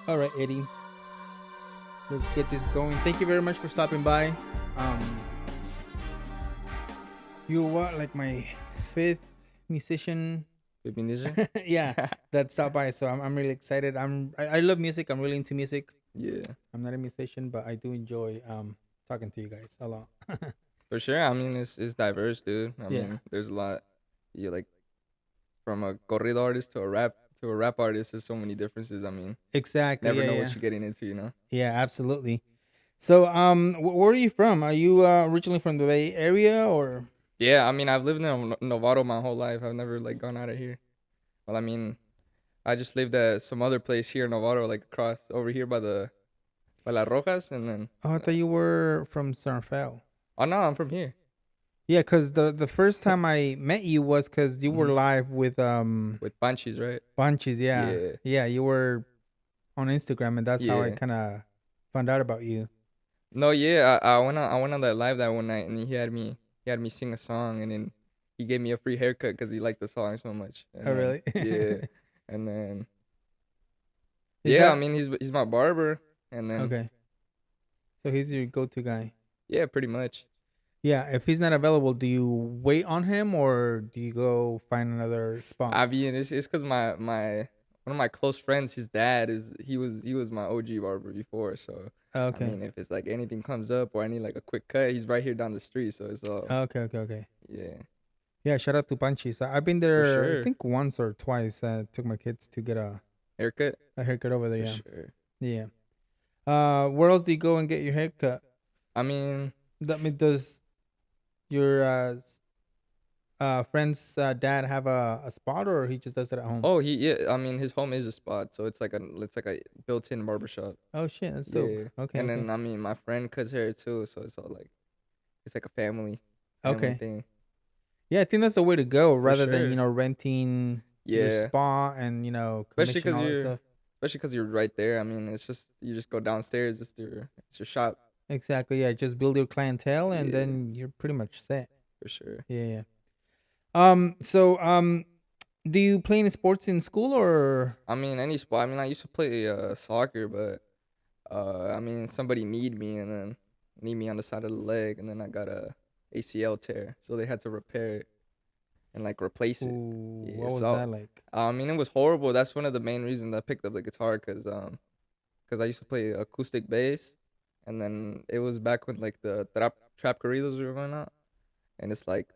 All right, Eddie. Let's get this going. Thank you very much for stopping by. Um, you were what, like my fifth musician? Indonesia? Yeah, that stopped by. So I'm really excited. I love music. I'm really into music. Yeah, I'm not a musician, but I do enjoy talking to you guys a lot. for sure. I mean, it's diverse, dude. I Yeah, mean, there's a lot. You like from a corrido artist to a rap artist. There's so many differences. I mean, exactly. never Yeah, know yeah, what you're getting into. You know? yeah. Absolutely. So where are you from? Are you originally from the Bay Area or? Yeah. I mean, I've lived in Novato my whole life. I've never like gone out of here. Well, I mean, I just lived at some other place here in Novato, like across over here by Las Rojas, and then. Oh, I thought you were from San Rafael. Oh no, I'm from here. Yeah, cause the first time I met you was cause you were hmm live with With Panchis, right? Bunches. Yeah, Yeah. yeah, you were on Instagram, and that's how I Yeah. kind of found out about you. No, yeah, I went on that live that one night, and he had me sing a song, and then he gave me a free haircut because he liked the song so much. And Oh, then really? yeah, and then Is yeah, I that mean he's my barber, and then okay? So he's your go-to guy. yeah, pretty much. Yeah, if he's not available, do you wait on him or do you go find another spot? I mean it's because my one of my close friends, his dad he was my OG barber before, so I Okay, mean if it's like anything comes up or I need like a quick cut, he's right here down the street, so it's all okay. yeah, Yeah, shout out to Panchis. I've been for there, I sure. think once or twice. Took my kids to get Haircut a haircut over there. for Yeah, sure. yeah. Where else do you go and get your haircut? I mean. That mean, does your friend's dad have a spot or he just does it at home? Oh, yeah. I mean, his home is a spot, so it's like a built-in barbershop. Oh shit, that's dope. Yeah, Okay, and okay, then I mean, my friend cuts hair too, so it's all like it's like a family okay. thing Yeah, I think that's the way to go for rather than sure. renting your Yeah, spot and especially commission because all that stuff. you're right there. I mean, it's just you just go downstairs, it's your shop. Exactly. Yeah, just build your clientele and Yeah, then you're pretty much set. for sure. Yeah, yeah. So do you play any sports in school or? I mean, any spot. I mean, I used to play soccer, but I mean, somebody need me on the side of the leg, and then I got a ACL tear, so they had to repair it and like replace it. Ooh, Yeah, what was so that like? I mean it was horrible. That's one of the main reasons I picked up the guitar cause I used to play acoustic bass, and then it was back when like the trap corridos were going out, and it's like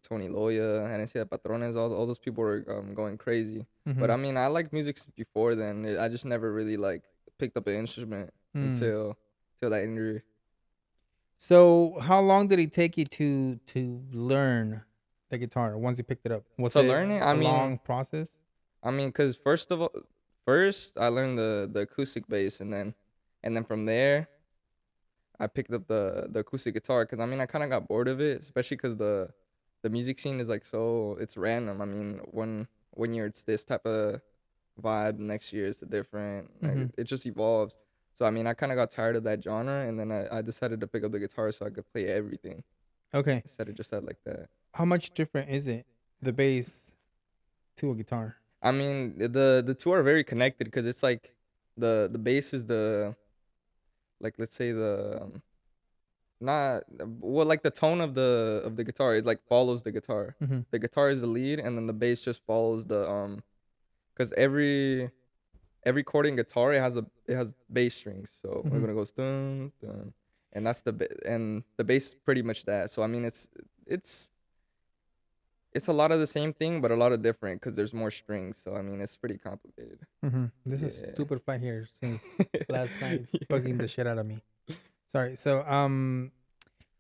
Tony Loya and I see Patrones, all those people were going crazy. But Mm-hmm. I mean I liked music before then. I just never really like picked up an instrument Mm. until that injury. So how long did it take you to learn the guitar once you picked it up? Was To it learn it, a long process? cause first I learned the acoustic bass, and then from there I picked up the acoustic guitar because I mean I kind of got bored of it, especially because the music scene is like so it's random. I mean one year it's this type of vibe, next year it's a different. Like, Mm-hmm. it just evolves. So I mean I kind of got tired of that genre, and then I decided to pick up the guitar so I could play everything Okay. instead of just that like that. How much different is it, the bass to a guitar? I mean the two are very connected because it's like the bass is the like let's say the not well, like the tone of the guitar, it like follows the guitar. Mm-hmm. The guitar is the lead, and then the bass just follows because every chord in guitar it has bass strings. So we're Mm-hmm. gonna go dun dun, and and the bass is pretty much that. So I mean it's it's a lot of the same thing, but a lot of different because there's more strings. So I mean it's pretty complicated. Mm-hmm. This is Yeah. stupid fly here since last night. It's bugging the shit out of me. Sorry. So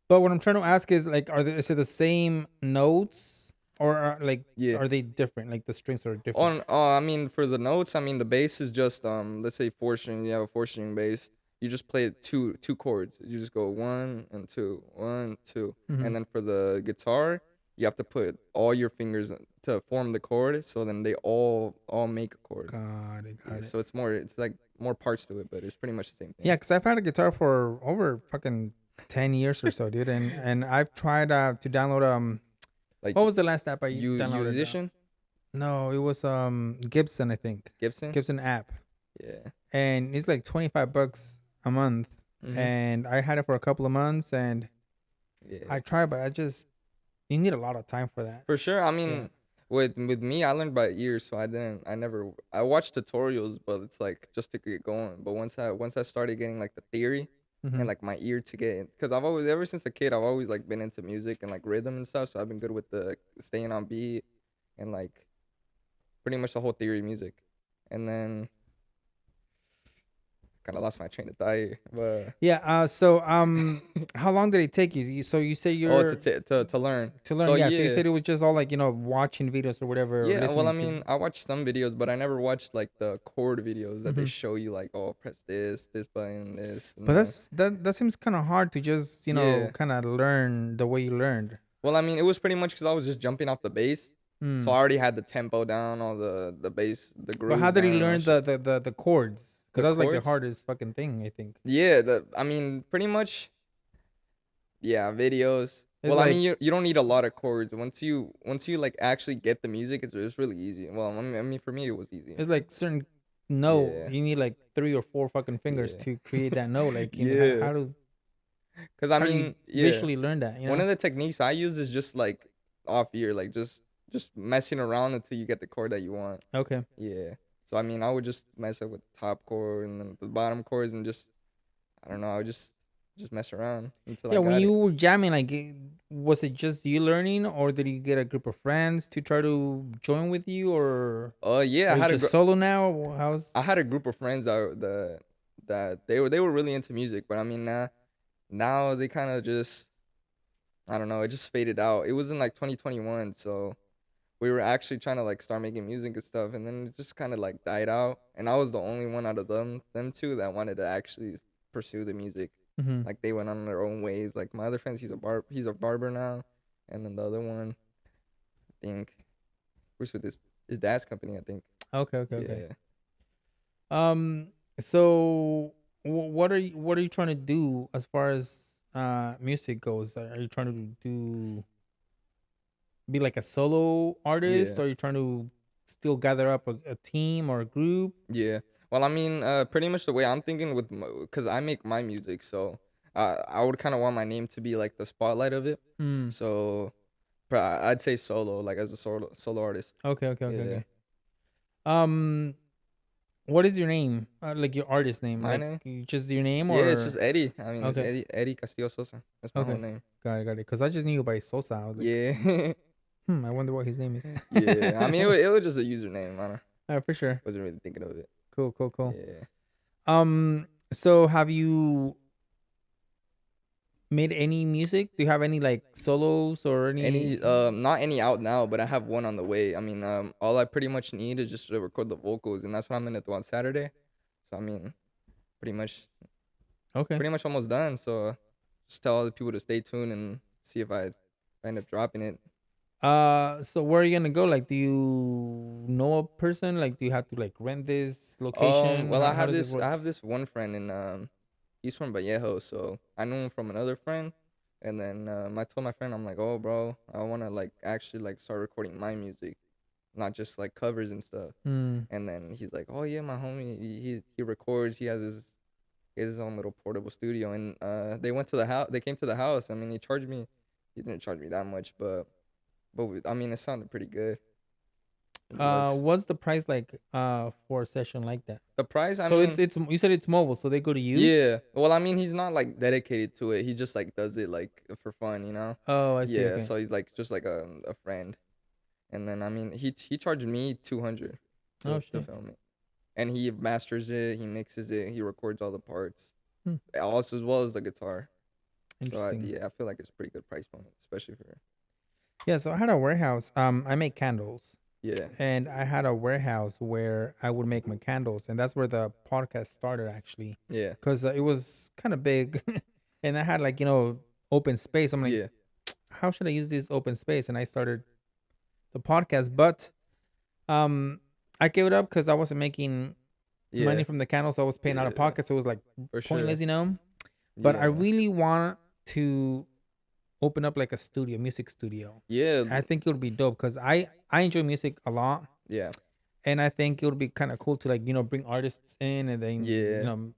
but what I'm trying to ask is like, is it the same notes or Yeah. are they different? Like the strings are different. On I mean for the notes, I mean the bass is just let's say four string. You have a four string bass. You just play two chords. You just go one and two, one, two, Mm-hmm. and then for the guitar, you have to put all your fingers to form the chord. So then they all make a chord. Got it. Yeah, Got it. so it's like more parts to it, but it's pretty much the same thing. Yeah, because I've had a guitar for over fucking 10 years or so, dude, and I've tried to download Like what was the last app I you downloaded? musician No, it was Gibson, I think. Gibson. Gibson app. Yeah. and it's like $25 a month. Mhm. And I had it for a couple of months, and Yeah. I tried, but I just you need a lot of time for that. For sure. I Yeah. mean, with me, I learned by ear, so I never I watched tutorials, but it's like just to get going. But once I started getting like the theory Mm-hmm. and like my ear to get, because I've always ever since a kid I've always like been into music and like rhythm and stuff, so I've been good with the staying on beat and like pretty much the whole theory of music. And then kind of lost my train of thought here, but Yeah. So how long did it take you? So you say oh, you're to learn. to learn. So Yeah. So you yeah. said it was just all like watching videos or whatever, or Yeah, well, I listening to. mean, I watched some videos, but I never watched like the chord videos that they Mm-hmm. show you, like, oh, press this button, this, But and then that seems kind of hard to just yeah. kind of learn the way you learned. Well, I mean, it was pretty much because I was just jumping off the bass, so Hmm. I already had the tempo down, all the bass, the But how groove did he down, and all that learn shit. the chords? Because The that was like the chords, hardest fucking thing, I think. yeah. The I mean, pretty much, yeah. Videos. It's Well, I like mean, you don't need a lot of chords once you like actually get the music. It's really easy. Well, I mean, for me, it was easy. it's like certain note. Yeah, You need like 3 or 4 fucking fingers yeah, to create that note. Like yeah. Cause I how do you mean, yeah. visually learn that? One of the techniques I use is just like off ear, like just messing around until you get the chord that you want. Okay. Yeah. So I mean, I would just mess up with the top chord and then the bottom chords and just I don't know, I would just mess around until I Yeah, when got you it. were jamming, like, was it just you learning, or did you get a group of friends to try to join with you, or Yeah, are you just solo now? Or how's I had a group of friends that they were really into music, but I mean now they kind of just I don't know, it just faded out. It was in like 2021, so we were actually trying to like start making music and stuff, and then it just kind of like died out. And I was the only one out of them two that wanted to actually pursue the music. mm-hmm. Like they went on their own ways. Like my other friends, he's a barber now, and then the other one, I think, works with his dad's company. I think. Okay, okay, okay. Yeah. Um, so what are you trying to do as far as music goes? Are you trying to do be like a solo artist, Yeah. or are you trying to still gather up a team or a group? Yeah. Well, I mean, pretty much the way I'm thinking because I make my music, so I would kind of want my name to be like the spotlight of it. Hmm. So, I'd say solo, like as a solo artist. Okay, okay, okay, Yeah. okay. Um, what is your name? Like your artist name? My Like name? just your name, Yeah, it's just or Eddie. I mean, it's okay, Eddie Castillo Sosa. That's my whole okay, name. got it. Because I just knew you by Sosa. I was like, Yeah. I wonder what his name is. Yeah. I mean, it was just a username. I For sure. wasn't really thinking of it. Cool, cool, cool. Yeah. So have you made any music? Do you have any like solos or any? Not any out now, but I have one on the way. I mean, all I pretty much need is just to record the vocals, and that's what I'm gonna do on Saturday. So I mean, pretty much, Okay. pretty much almost done. So just tell all the people to stay tuned and see if I end up dropping it. So where are you gonna go? Like, do you know a person? Like, do you have to like rent this location? Well, How does it I work? have this one friend, and he's from Vallejo, so I knew him from another friend, and then I told my friend, I'm like, oh, bro, I wanna like actually like start recording my music, not just like covers and stuff. Hmm. And then he's like, oh yeah, my homie, he records, he has his own little portable studio, and they came to the house. I mean, he didn't charge me that much, I mean, it sounded pretty good. In the looks. What's the price like for a session like that? The price, I So mean, it's you said it's mobile, so they go to you? yeah. Well, I mean, he's not like dedicated to it. He just like does it like for fun, you know? Oh, I see. Yeah. Okay. So he's like just like a friend. And then I mean, he charged me 200 Oh to shit. film it, and he masters it, he mixes it, he records all the parts, Hmm. also as well as the guitar. So Interesting. yeah, I feel like it's a pretty good price point, especially for Yeah, so I had a warehouse. I make candles, yeah, and I had a warehouse where I would make my candles, and that's where the podcast started actually, yeah, because it was kind of big, and I had like open space. I'm like, yeah, how should I use this open space? And I started the podcast, but um, I gave it up because I wasn't making yeah, money from the candles. So I was paying out of yeah, pocket, so it was like for sure, pointless. But I yeah, really want to open up like a studio, music studio. yeah, I think it would be dope because I enjoy music a lot, yeah, And I think it would be kind of cool to like bring artists in and then Yeah. record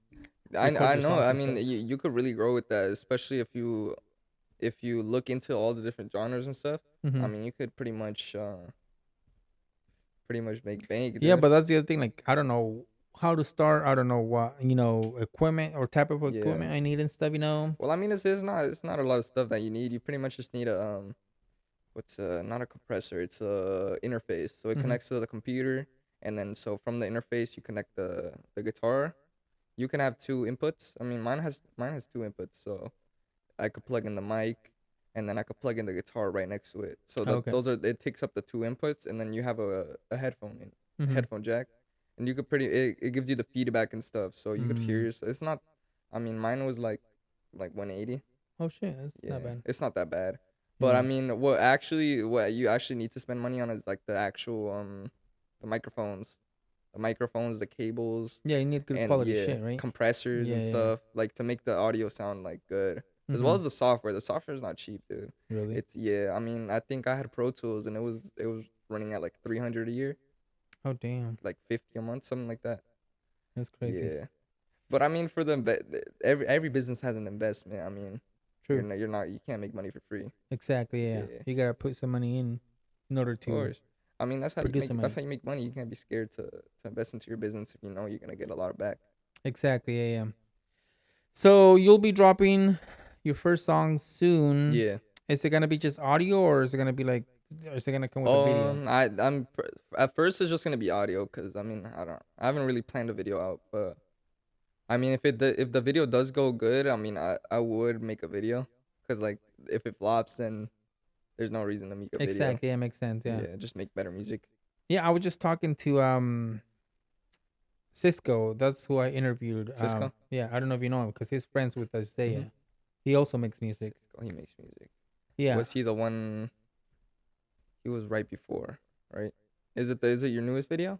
I your know. songs I and mean, stuff. you could really grow with that, especially if you look into all the different genres and stuff. I Hmm. mean, you could pretty much make bank, Yeah, dude. but that's the other thing. Like, I don't know how to start. I don't know what equipment or type of Yeah. equipment I need and stuff. Well, I mean, it's not a lot of stuff that you need. You pretty much just need a what's not a compressor, it's a interface, so it Hmm. connects to the computer, and then so from the interface you connect the guitar. You can have two inputs. I mean, mine has two inputs, so I could plug in the mic, and then I could plug in the guitar right next to it, so that Okay. those are it takes up the two inputs, and then you have a headphone in a Hmm. headphone jack, and you could it gives you the feedback and stuff, so you could hear Mm. it's not. I mean, mine was like 180. Oh shit, that's not Yeah, bad. it's not that bad. But I Yeah. mean, what you actually need to spend money on is like the actual the microphones, the cables, Yeah, you need good and quality yeah, shit, right? compressors and Yeah, yeah. stuff like to make the audio sound like good. As well Mm-hmm. as the software. The software is not cheap, dude. Really? It's yeah. I mean, I think I had Pro Tools and it was running at like 300 a year, Oh damn, like 50 a month, something like that. that's crazy. Yeah. But I mean, for every business has an investment. I mean, True. you're not you can't make money for free. Exactly. Yeah, Yeah, you gotta put some money in order of to course. I mean, produce some that's money. how you make money. You can't be scared to invest into your business if you know you're gonna get a lot of back. Exactly. Yeah, yeah. So you'll be dropping your first song soon. Yeah. Is it gonna be just audio, or is it gonna be like, or is it gonna come with a video? At first it's just gonna be audio because I mean I haven't really planned a video out, but I mean if the video does go good, I mean I would make a video because like if it flops then there's no reason to make a video. Exactly. Yeah, makes sense. Yeah. Yeah, just make better music. Yeah, I was just talking to Cisco. That's who I interviewed. Cisco. Yeah, I don't know if you know him because he's friends with Mm-hmm. Isaiah. He also makes music. Cisco, he makes music. Yeah. Was he the one? He was right before, right? Is it your newest video?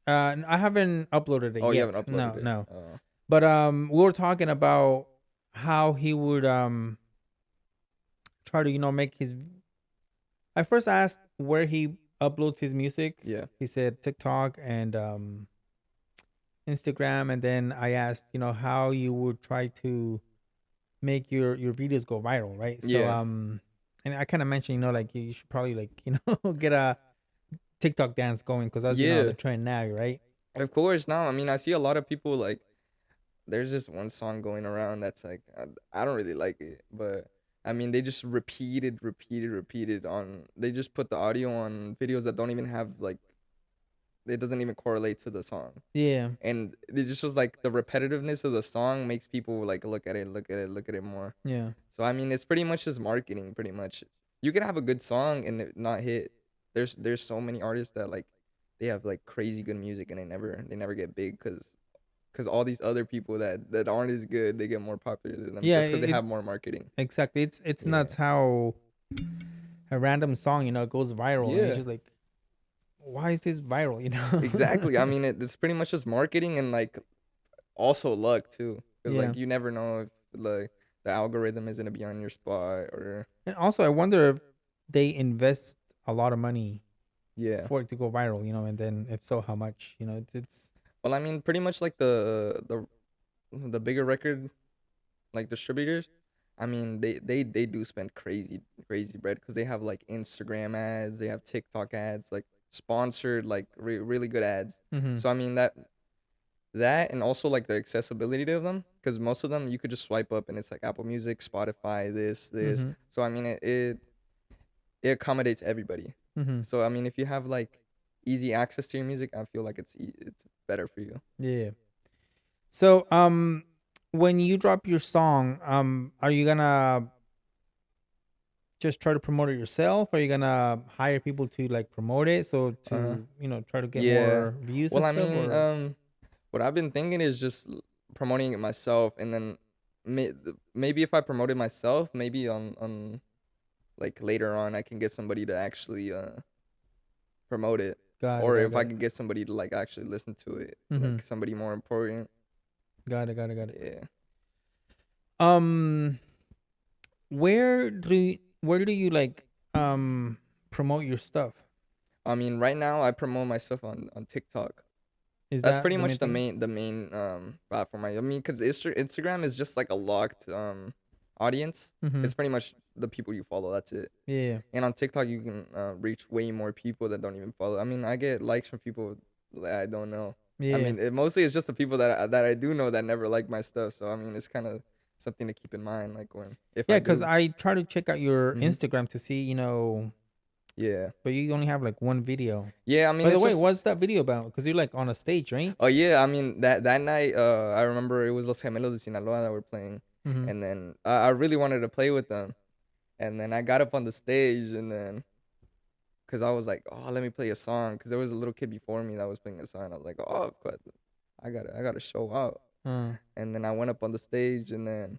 I haven't uploaded it Oh, you haven't yet. uploaded No, it. no. But we were talking about how he would try to make his. I first asked where he uploads his music. Yeah, He said TikTok and Instagram, and then I asked how you would try to make your videos go viral, right? So yeah, and I kind of mentioned like you should probably like get a TikTok dance going because that's yeah. the trend now, right? Of course. Now, I mean, I see a lot of people like. There's just one song going around that's like I don't really like it, but I mean they just repeated on. They just put the audio on videos that don't even have like it doesn't even correlate to the song. Yeah, And it just was like the repetitiveness of the song makes people like look at it more. yeah. So I mean, it's pretty much just marketing. Pretty much, you can have a good song and it not hit. There's so many artists that like they have like crazy good music and they never get big because all these other people that aren't as good they get more popular than them Yeah, just because they have more marketing. exactly. It's Yeah, nuts how a random song goes viral, and it's yeah, just like, why is this viral? You know? exactly. I mean, it's pretty much just marketing and like also luck too, because Yeah, like you never know if like the algorithm is gonna be on your spot or and also I wonder if they invest a lot of money yeah. for it to go viral, and then if so, how much? It's Well, I mean, pretty much like the bigger record like distributors. I mean, they do spend crazy bread because they have like Instagram ads, they have TikTok ads, like sponsored like really good ads. mm-hmm, So I mean that and also like the accessibility to them because most of them you could just swipe up and it's like Apple Music, Spotify, this. mm-hmm, So I mean it accommodates everybody. mm-hmm. So I mean if you have like easy access to your music, I feel like it's better for you. Yeah. So when you drop your song, are you gonna just try to promote it yourself? Or are you gonna hire people to like promote it so Uh huh. to try to get Yeah. more views Well, and I stuff? mean, Or what I've been thinking is just promoting it myself, and then maybe if I promote it myself, maybe on like later on, I can get somebody to actually promote it, got it, or got it, if got I it. can get somebody to like actually listen to it, Mm-hmm. like somebody more important. Got it, got it, got it. Yeah. Um, where do you like promote your stuff? I mean, right now I promote myself on TikTok. Is That's that pretty the main much the thing? main platform. I mean, because Instagram is just like a locked audience. Mm-hmm. It's pretty much the people you follow. That's it. Yeah. And on TikTok, you can reach way more people that don't even follow. I mean, I get likes from people that I don't know. I Yeah. mean, mostly it's just the people that I do know that never like my stuff. So I mean, it's kind of something to keep in mind, like when if Yeah, I because do. I try to check out your Hmm. Instagram to see, Yeah, but you only have like one video. yeah. I By mean, the it's way, just. what's that video about? Because you're like on a stage, right? Oh yeah, I mean that night, I remember it was Los Gemelos de Sinaloa that were playing, Mm-hmm. and then I really wanted to play with them, and then I got up on the stage, and then because I was like, oh, let me play a song, because there was a little kid before me that was playing a song. I was like, oh, but I gotta show out, Uh, and then I went up on the stage, and then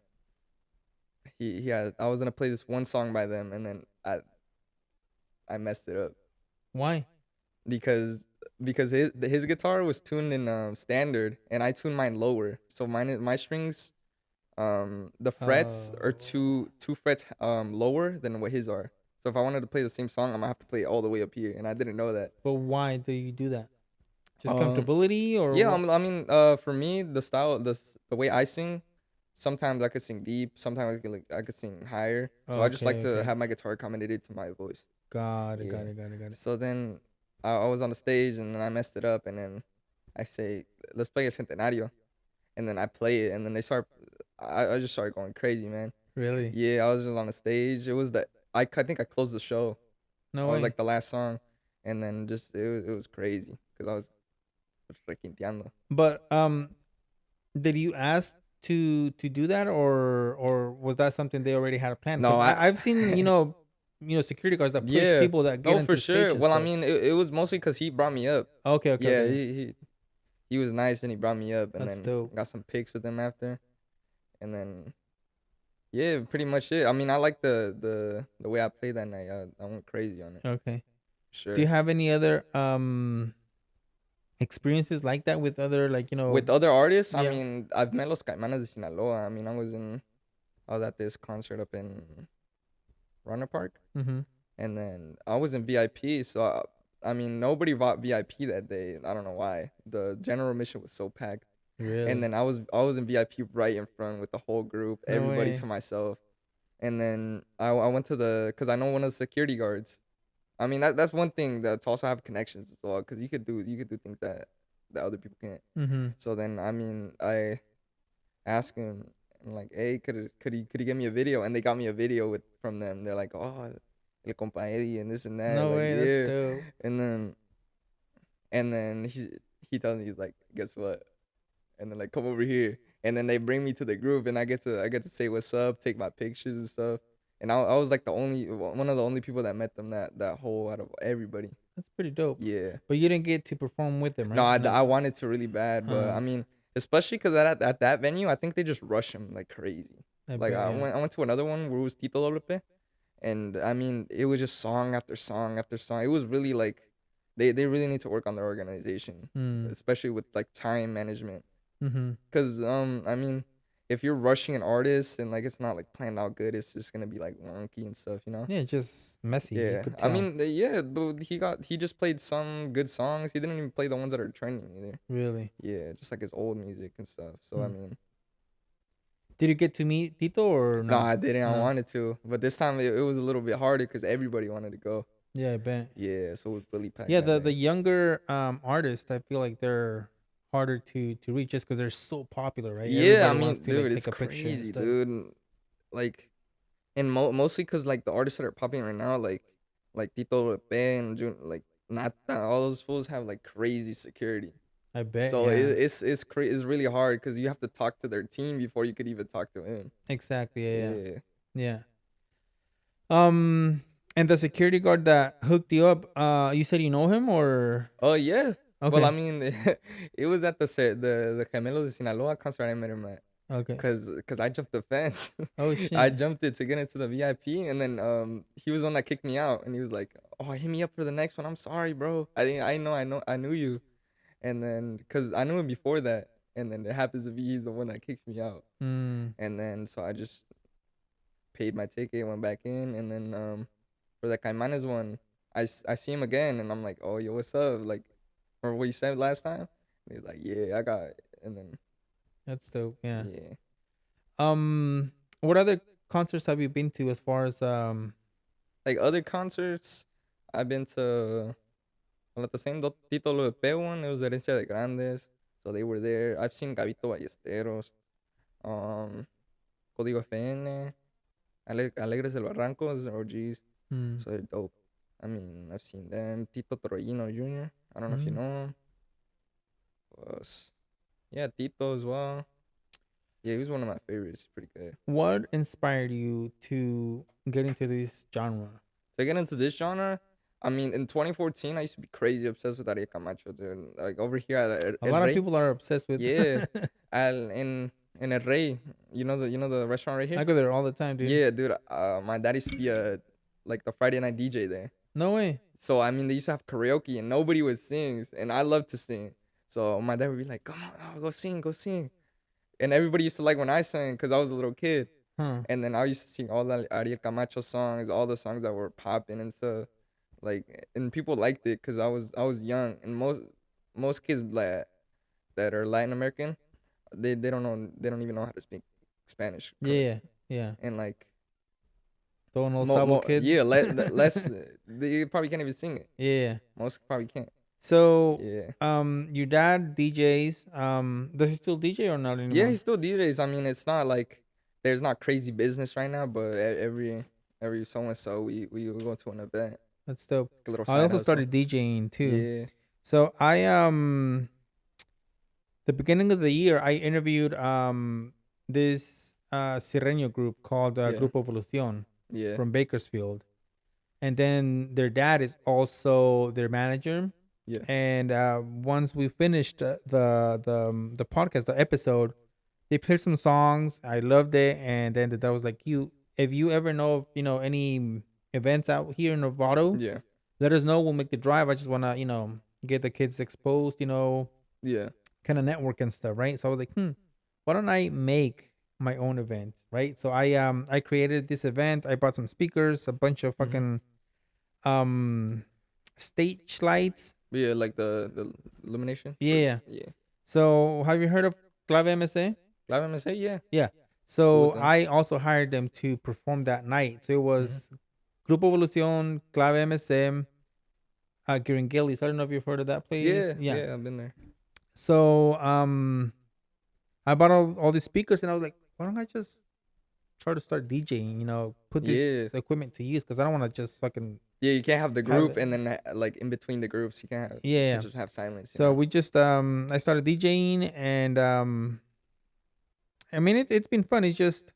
he had I was gonna play this one song by them, and then I messed it up why? because his guitar was tuned in standard, and I tuned mine lower, so my strings. The frets are Uh, two frets lower than what his are. So if I wanted to play the same song, I'm gonna have to play it all the way up here, and I didn't know that. but why do you do that? Just Um, comfortability or yeah, what? I mean, for me, the way I sing, sometimes I could sing deep, sometimes I could sing higher. So I just like Okay, to okay. have my guitar accommodated to my voice. Got it, got Yeah. it, got it, got it. So then I was on the stage, and then I messed it up, and then I say, let's play a Centenario, and then I play it, and then I just started going crazy, man. Really? Yeah, I was just on the stage. It was I think I closed the show. No I was way. like the last song, and then just it was crazy because I was like quinteando. But did you ask to do that, or was that something they already had planned? No, Because I I've seen security guards that push yeah, people that get no, for into stage sure. and Well, I stuff. mean, it was mostly because he brought me up. Okay, okay, Yeah, okay. he was nice, and he brought me up, and That's then dope. got some pics with him after, and then yeah, pretty much it. I mean, I like the way I played that night. I went crazy on it. Okay. Do you Sure. have any other experiences like that with other With other artists, I yeah. mean, I've met Los Caimanes de Sinaloa. I mean, I was at this concert up in Runner Park, Mm-hmm. and then I was in VIP. So I mean, nobody bought VIP that day. I don't know why. The general admission was so packed, and Really? then I was in VIP right in front with the whole group, No everybody way. to myself. And then I went to because I know one of the security guards. I mean, that's one thing that to also have connections as well, because you could do things that other people can't. Mm-hmm. So then I mean I asked him, I'm like, hey, could he get me a video? And they got me a video from them. They're like, oh, el compa Eddie and this and that. No Like, way. That's yeah. dope. And then he tells me, he's like, guess what? And then like, come over here. And then they bring me to the group, and I get to say what's up, take my pictures and stuff. And I was like the only one of the only people that met them that whole out of everybody. That's pretty dope. Yeah. But you didn't get to perform with them, No, right? I No. wanted to really bad, but I mean, especially because at that venue, I think they just rush him like crazy. I Like bet. I Yeah. went I went to another one where it was Tito Lolope, and I mean, it was just song after song after song. It was really like they really need to work on their organization, Mm. especially with like time management. Mm-hmm. Cause I mean, if you're rushing an artist and like it's not like planned out good, it's just gonna be like wonky and stuff, you know? Yeah, just messy. You Yeah, could I tell. mean, yeah, but he just played some good songs. He didn't even play the ones that are trending either. Really. Yeah, just like his old music and stuff. So I Hmm. mean, Did you get to meet Tito or no, no? I didn't. I No. wanted to, but this time it was a little bit harder because everybody wanted to go. Yeah, I bet. Yeah, so it was really packed Yeah, that the night. younger artists, I feel like they're harder to reach just because they're so popular, right? Yeah, Everybody I wants mean, to like dude, take it's a picture and crazy, stuff. dude. Like, and mostly because like the artists that are popping right now, like Tito Lepe and like Nata, all those fools have like crazy security. I bet. So Yeah. it's really hard because you have to talk to their team before you could even talk to him. Exactly. Yeah. Yeah. Yeah. Yeah. And the security guard that hooked you up, you said you know him or Oh yeah. Well, I okay. mean, it was at the Gemelos de Sinaloa concert I met him at. Okay. Cause I jumped the fence. Oh I shit. jumped it to get into the VIP, and then he was the one that kicked me out, and he was like, "Oh, hit me up for the next one. I'm sorry, bro. I knew you." And then cause I knew him before that, and then it happens to be he's the one that kicks me out, Mm. and then so I just paid my ticket, went back in, and then for the Caimanes one, I see him again, and I'm like, oh, yo, what's up? Like, remember what you said last time? And he's like, yeah, I got it. And then, That's dope. Yeah. yeah. Um, what other concerts have you been to as far as Like other concerts, I've been to, well, at the same Tito Lupe one, it was Herencia de Grandes. So they were there. I've seen Gabito Ballesteros, um, Código FN, Alegres del Barranco, or G's. hmm, So they're dope. I mean, I've seen them. Tito Troyino Jr. I don't know if you hmm. know him. Was Yeah, Tito as well. Yeah, he was one of my favorites. He's pretty good. What inspired you to get into this genre? To get into this genre, I mean, in 2014, I used to be crazy obsessed with Ariel Camacho, dude. Like over here at A El lot of Rey. people are obsessed with. Yeah, in El Rey. You know the restaurant right I here. go there all the time, dude. Yeah, dude. My dad used to be a like the Friday night DJ there. No way. So I mean, they used to have karaoke and nobody would sing, and I love to sing. So my dad would be like, "Come on, go sing, go sing," and everybody used to like when I sang because I was a little kid. Huh. And then I used to sing all the Ariel Camacho songs, all the songs that were popping and stuff. Like, and people liked it because I was young, and most kids that are Latin American, they don't know, they don't even know how to speak Spanish Yeah. correctly. Yeah. And like Don't know Sabo kids. yeah, less they probably can't even sing it. Yeah. Most probably can't. So, Yeah. your dad DJs. Does he still DJ or not Yeah, he anymore? still DJs. I mean, it's not like there's not crazy business right now, but every so and so we will go to an event, That's dope. like a little I side also hustle. started DJing too. Yeah, So the beginning of the year I interviewed this Sirreño group called yeah, Grupo Evolucion yeah, from Bakersfield, and then their dad is also their manager. yeah, And once we finished the podcast, the episode, they played some songs. I loved it, and then the dad was like, "You, if you ever know of, any events out here in Novato, yeah, let us know. We'll make the drive. I just wanna get the kids exposed, yeah, kind of network and stuff, right?" So I was like, why don't I make my own event, right? So I created this event. I bought some speakers, a bunch of hmm, fucking um stage lights. yeah. Like the illumination for Yeah. yeah. So have you heard of Clave MSA? Live MSA, yeah, Yeah. cool with So them. I also hired them to perform that night. So it Hmm. was Grupo Evolucion, Clave MSM, Gillies. I don't know if you've heard of that place. Yeah, Yeah. yeah, I've been there. So I bought all these speakers and I was like, why don't I just try to start DJing? Put Yeah, this equipment to use because I don't want to just fucking yeah. You can't have the have group it. and then like in between the groups, you Yeah. can't just have silence. So we just I started DJing and I mean it's been fun. It's just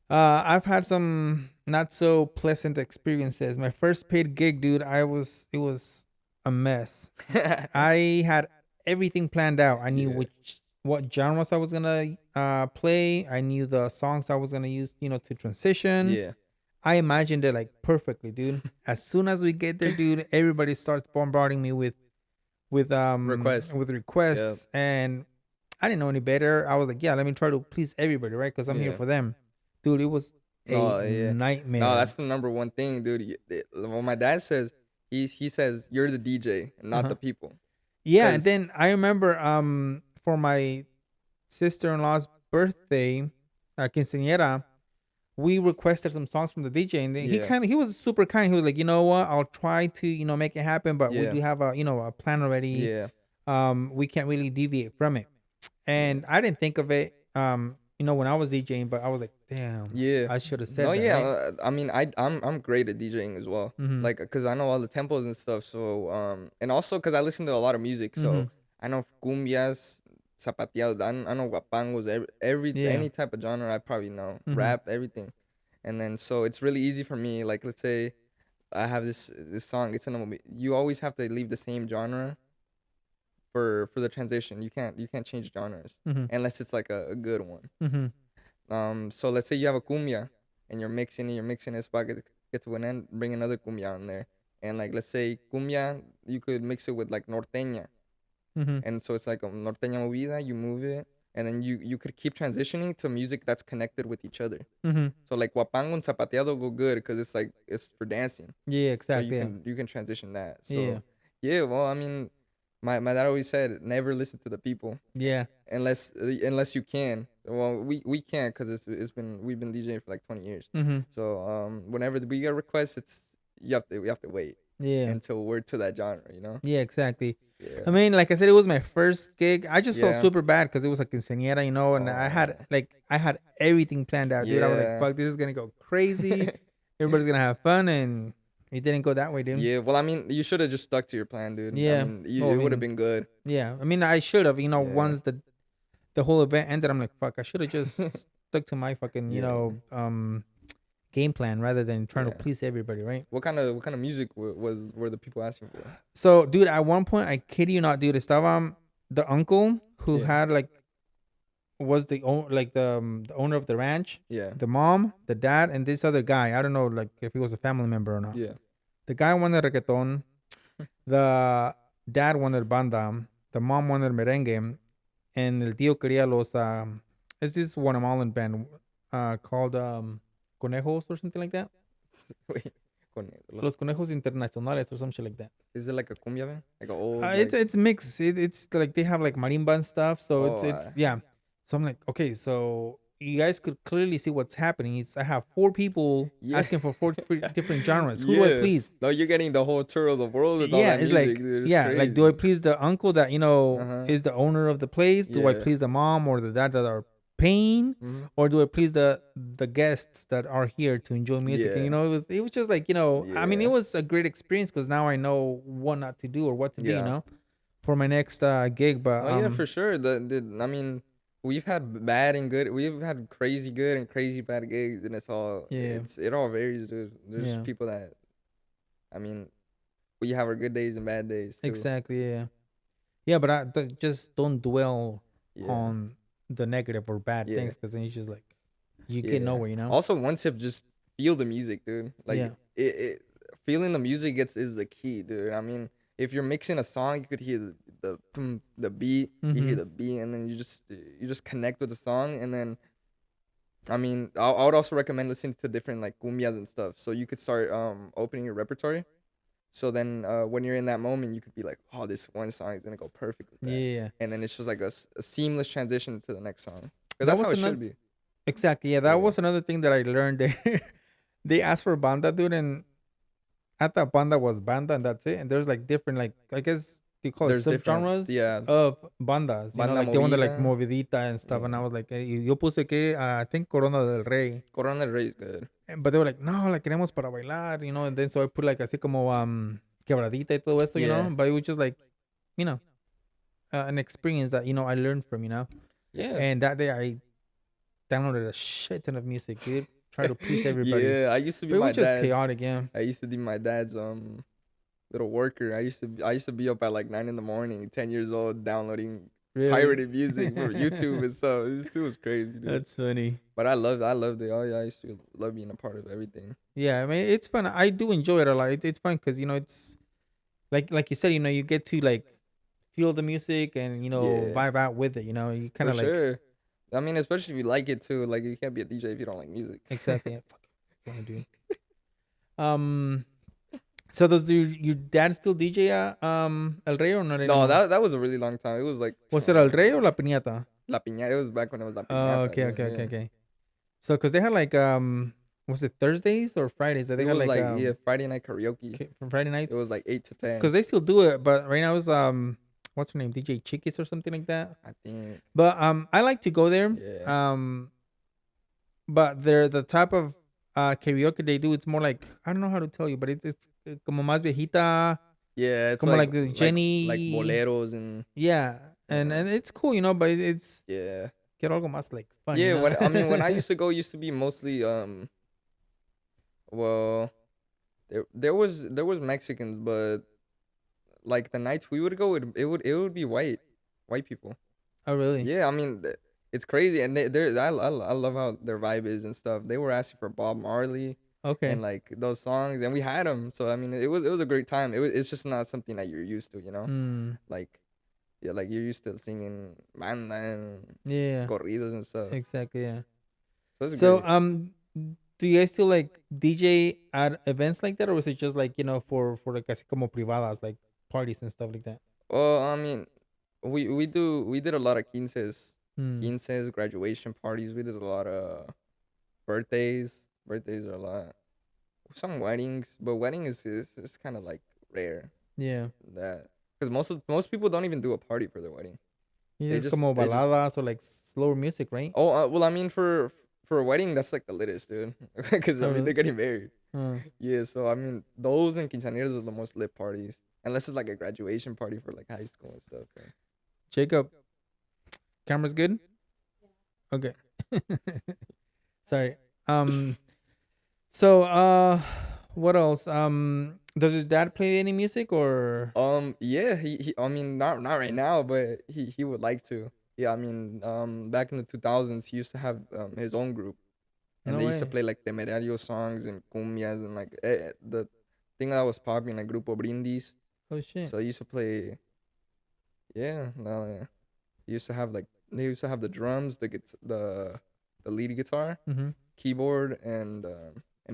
I've had some not so pleasant experiences. My first paid gig, dude, it was a mess. I had everything planned out. I knew Yeah, what genres I was gonna play. I knew the songs I was gonna use, to transition. yeah. I imagined it like perfectly, dude. As soon as we get there, dude, everybody starts bombarding me Request. with Yeah, requests, and I didn't know any better. I was like, yeah, let me try to please everybody, right? Because I'm here yeah. for them, dude. It was a No, yeah. No, nightmare. that's the number one thing, dude. What my dad says, he says you're the DJ, not Uh-huh. the people. Yeah, and Cause then I remember for my sister-in-law's birthday, quinceañera, we requested some songs from the DJ, and then yeah, he was super kind. He was like, you know what, I'll try to make it happen, but we yeah, do have a plan already. yeah, We can't really deviate from it, yeah, and I didn't think of it. When I was DJing, but I was like, damn, yeah. I should have No, said that, yeah. right? I mean, I'm great at DJing as well. Mm-hmm. Like, cause I know all the tempos and stuff. So and also cause I listen to a lot of music, Mm-hmm. so I know cumbias, zapateados. I know guapangos. Every Yeah. any type of genre I probably know. Mm-hmm. Rap, everything. And then so it's really easy for me. Like, let's say I have this song. It's in a movie. You always have to leave the same genre for the transition. You can't change genres Mm-hmm. unless it's like a good one. Mm-hmm. So let's say you have a cumbia and you're mixing it, so get to an end, bring another cumbia on there. And like let's say cumbia, you could mix it with like norteña. Mm-hmm. And so it's like a norteña movida, you move it, and then you could keep transitioning to music that's connected with each other. Mm-hmm. So like Wapango and Zapateado go good because it's like it's for dancing. Yeah, So exactly. Yeah. you can transition that. Yeah. So yeah, well, I mean, my dad always said never listen to the people Yeah. unless you can. Well, we can't because it's been we've been DJing for like 20 years. Mm-hmm. So whenever we get requests, it's we have to wait Yeah. until we're to that genre, you know? Yeah, exactly. I Yeah. mean, like I said, it was my first gig. I just felt Yeah. super bad because it was a quinceañera, and Oh. I had everything planned out, dude. I was like, Yeah. fuck, this is gonna go crazy. Everybody's gonna have fun, and it didn't go that way, dude. Yeah. Well, I mean, you should have just stuck to your plan, dude. I Yeah. mean, Well, I it would have mean, been good. yeah. I mean, I should have, Yeah. once the whole event ended, I'm like, fuck, I should have just stuck to my fucking, Yeah. game plan rather than trying to Yeah. please everybody, right? What kind of music were the people asking for? So, dude, at one point, I kid you not, dude, estaba the uncle who Yeah. had like was the owner of the ranch, Yeah. the mom, the dad, and this other guy. I don't know like if he was a family member or not. Yeah. The guy wanted reggaeton. The dad wanted banda. The mom wanted merengue, and el tío quería los it's this Guatemalan band called Conejos or something like that. Wait. Los Conejos Internacionales or some shit like that. Is it like a cumbia band? Like an old It's like it's mixed. It's like they have like marimba and stuff. So oh it's yeah. So I'm like, okay, so you guys could clearly see what's happening. It's I have four people yeah. asking for four different genres. Who do I Yeah. please? No, you're getting the whole tour of the world with all Yeah, that it's music, like dude. It's yeah, like do I crazy. please the uncle that Uh-huh. is the owner of the place? Do I Yeah. please the mom or the dad that are paying? Mm-hmm. Or do I please the guests that are here to enjoy music? And Yeah. it was just like I mean it Yeah. was a great experience because now I know what not to do or what to do. Yeah. For my next gig. But Oh yeah, for sure. I mean, we've had bad and good. We've had crazy good and crazy bad gigs, and yeah, it all varies, dude. There's yeah, people that, I mean, we have our good days and bad days too. exactly, yeah, yeah. But just don't dwell Yeah, on the negative or bad yeah, things because then it's just like you get yeah. nowhere. Also, one tip, just feel the music, dude. Like Yeah, it feeling the music is the key, dude. I mean, if you're mixing a song, you could hear the beat, you hear mm-hmm. the beat, and then you just connect with the song, and then I mean, I would also recommend listening to different like cumbias and stuff. So you could start opening your repertory. So then when you're in that moment, you could be like, oh, this one song is gonna go perfect with that, Yeah. and then it's just like a seamless transition to the next song. Because That that's was how it another should be. exactly. Yeah, that Yeah. was another thing that I learned there. They asked for banda, dude, and I thought banda was banda, and that's it. And there's like different, like I guess you call it There's different, subgenres yeah. of bandas. Banda Like the one that like movida, movidita and stuff. And I yeah. was like, yo puse que I think Corona del Rey. Corona del Rey is good. But they were like, no, la queremos para bailar, And then so I put like así como quebradita y todo eso, Yeah, But it was just like, you know, an experience that I learned from, yeah. And that day I downloaded a shit ton of music, dude. Try to please everybody, Yeah, I used to be but it my was just dad's. chaotic, yeah. I used to be my dad's little worker. I used to be up at like 9 in the morning, 10 years old, downloading Really, pirated music from YouTube and stuff. It was crazy, dude. that's funny. But I loved it. Oh yeah, I used to love being a part of everything. Yeah, I mean it's fun. I do enjoy it a lot. It's fun because it's like you said, you get to like feel the music and Yeah, vibe out with it. You kind for of like sure. I mean, especially if you like it too. Like you can't be a DJ if you don't like music. exactly. Yeah, fuck, what am I doing? Um, so does your dad still DJ at El Rey or not No, anymore? that was a really long time. It was like Was it El Rey or La Piñata? La Piñata. It was back when it was La Oh, Piñata, okay, dude. okay, okay, Yeah. okay. So, cause they had like was it Thursdays or Fridays that It they had was like like yeah, Friday night karaoke. from Friday It nights? was like 8 to 10. Cause they still do it, but right now it's what's her name, DJ Chiquis or something like that. I think. But I like to go there. Yeah. But they're the type of karaoke they do. It's more like I don't know how to tell you, but it's como más viejita, Yeah, it's como like the like Jenny. boleros and Yeah, and uh, it's cool, but it's yeah. quiero algo más like fun, Yeah, when I used to go, it used to be mostly well, there was Mexicans, but like the nights we would go, it would be white people. Oh really? Yeah, I mean it's crazy, and I love how their vibe is and stuff. They were asking for Bob Marley Okay. and like those songs, and we had them. So I mean, it was a great time. It's just not something that you're used to, Hmm. like. Yeah, like you're used to singing banda and Yeah, corridos and stuff. exactly. Yeah. So it's So, great. do you guys still like DJ at events like that, or was it just like for like así como privadas, like parties and stuff like that? Well, I mean, we did a lot of Hmm. graduation parties. We did a lot of birthdays. Birthdays are a lot. Some weddings, but wedding is kind of like rare Yeah. that because most people don't even do a party for their wedding. You just como They just baladas or like slower music, right? oh well, I mean for a wedding that's like the littest, dude. Because I Oh, mean really? they're getting married. Uh, Yeah, so I mean those and quinceañeras are the most lit parties, unless it's like a graduation party for like high school and stuff. Right? Jacob, camera's good. Okay. Sorry. Um. So, what else? Does his dad play any music or Yeah, he I mean not right now, but he would like to. Yeah, I mean, back in the 2000s, he used to have his own group, and no they used to way? play like temerario songs and cumbias and like the thing that was popping like Grupo Brindis. Oh shit. So he used to play, yeah, no, yeah. He used to have like they used to have the drums, the lead guitar, Mm-hmm. keyboard, and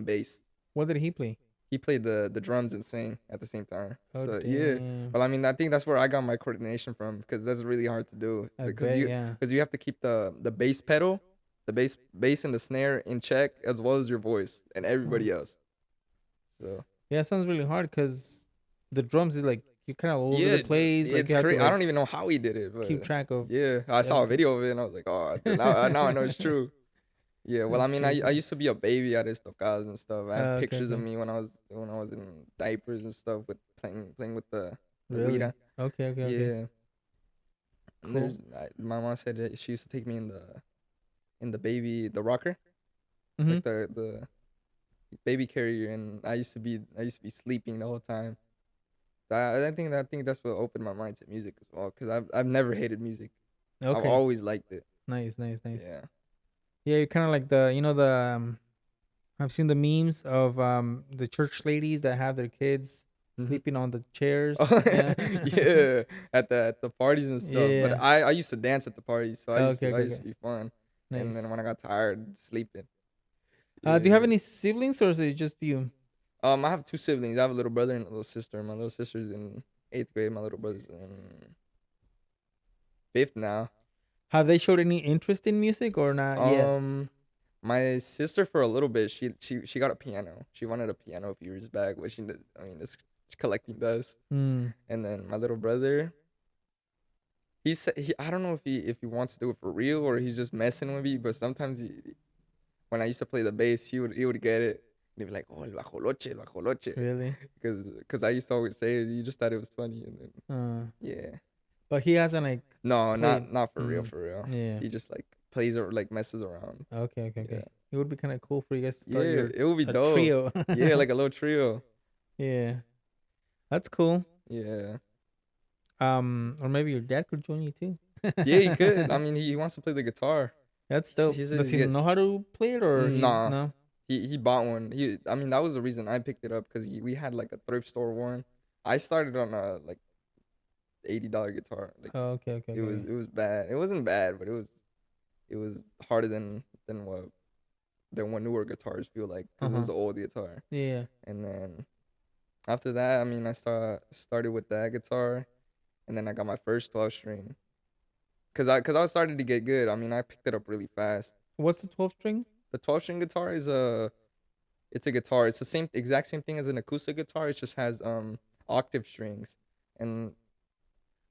bass. What did he play? He played the drums and sang at the same time. Oh So yeah, damn. well, I mean, I think that's where I got my coordination from because that's really hard to do I because bet. Yeah. you have to keep the bass pedal, the bass and the snare in check as well as your voice and Oh. everybody else. So Yeah, it sounds really hard because the drums is like you're kind of all over the yeah, place. Like it's you have to crazy. I like don't even know how he did it, keep but track of yeah, I saw a everything. video of it and I was like, oh, now I know it's true. Yeah, well, I That's mean, I crazy. used to be a baby at his tocadas and stuff. I have Okay. pictures of Okay. me when I was in diapers and stuff with playing with the Really? guira. Okay. Okay. Okay. Yeah, and Cool. my mom said that she used to take me in the rocker, Mm-hmm. like the baby carrier, and I used to be sleeping the whole time. I think that's what opened my mind to music as well, because I've never hated music. I've Okay. always liked it. Nice. Nice. Nice. Yeah. Yeah, you're kind of like the I've seen the memes of the church ladies that have their kids Hmm. sleeping on the chairs. Oh, Yeah. yeah, at the parties and stuff. But Yeah. I used to dance at the parties, so Okay. I Okay. used to Okay. be fun. And then Nice. when I got tired, sleeping. Do you have Yeah. any siblings or is it just you? I have two siblings. I have a little brother and a little sister. My little sister's in eighth grade. My little brother's in fifth now. Have they showed any interest in music or not yet? Um, my sister for a little bit, she got a piano. She wanted a piano a few years back, but I mean, it's collecting dust. Hmm. And then my little brother, he said I don't know if he wants to do it for real or he's just messing with me. But sometimes when I used to play the bass, he would get it. And he'd be like, "Oh, el bajoloche," Really? because I used to always say it. He just thought it was funny, and then Uh, yeah, but he hasn't like no, played. not for real, Hmm. for real. Yeah. He just like plays or like messes around. Okay. Okay. Yeah, Okay. It would be kind of cool for you guys to start yeah, your it would be a dope. trio. Yeah, like a little trio. Yeah. That's cool. Yeah, Or maybe your dad could join you too. yeah, he could. I mean, he wants to play the guitar. That's dope. He says Does he he gets know how to play it or he's nah. no? He bought one. I mean that was the reason I picked it up because we had like a thrift store one. I started on a like $80 guitar. Like Oh, okay, okay, okay, okay. it was bad. It wasn't bad, but it was harder than what newer guitars feel like Uh because it huh. was an old guitar. Yeah. And then after that, I mean, started with that guitar, and then I got my first 12 string. Cause I was starting to get good. I mean, I picked it up really fast. What's the 12 string? The 12 string guitar is it's a guitar. It's the exact same thing as an acoustic guitar. It just has octave strings, and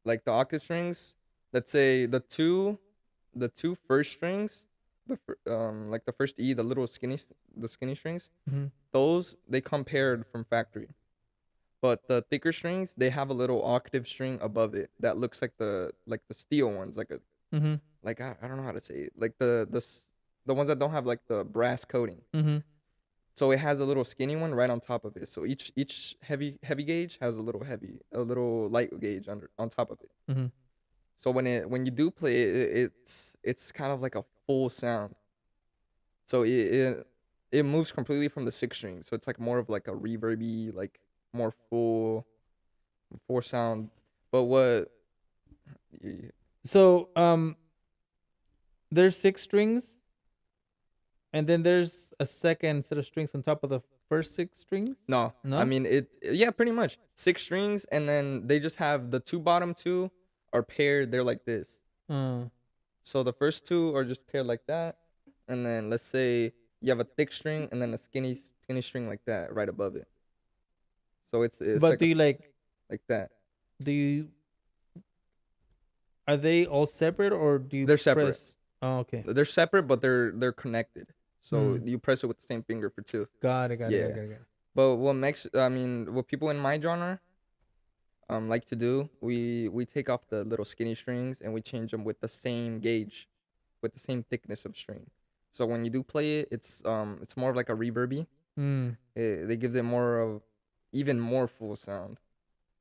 like the octave strings, let's say the two first strings, like the first E, the little the skinny strings, Mm-hmm. those they come paired from factory. But the thicker strings, they have a little octave string above it that looks like the steel ones, Mm-hmm. like I don't know how to say it, like the ones that don't have like the brass coating. Mm-hmm. So it has a little skinny one right on top of it. So each heavy gauge has a little light gauge on top of it. Mm-hmm. So when you do play it, it's kind of like a full sound. So it moves completely from the six string. So it's like more of like a reverby, like more full sound. But Yeah. So there's six strings, and then there's a second set of strings on top of the first six strings. No, I No. mean it. Yeah, pretty much 6 strings, and then they just have the two bottom two are paired. They're like this. Uh, So the first two are just paired like that, and then let's say you have a thick string and then a skinny string like that right above it. So it's but like do you like? like that. Do you? Are they all separate, or do you They're separate. press? Oh, okay. They're separate, but they're connected. So Hmm. you press it with the same finger for two. Got it. Got it. Got it. Yeah. Got it. Got it. But what people in my genre like to do, we take off the little skinny strings and we change them with the same gauge, with the same thickness of string. So when you do play it, it's more of like a reverby. Hmm. It gives it more of even more full sound,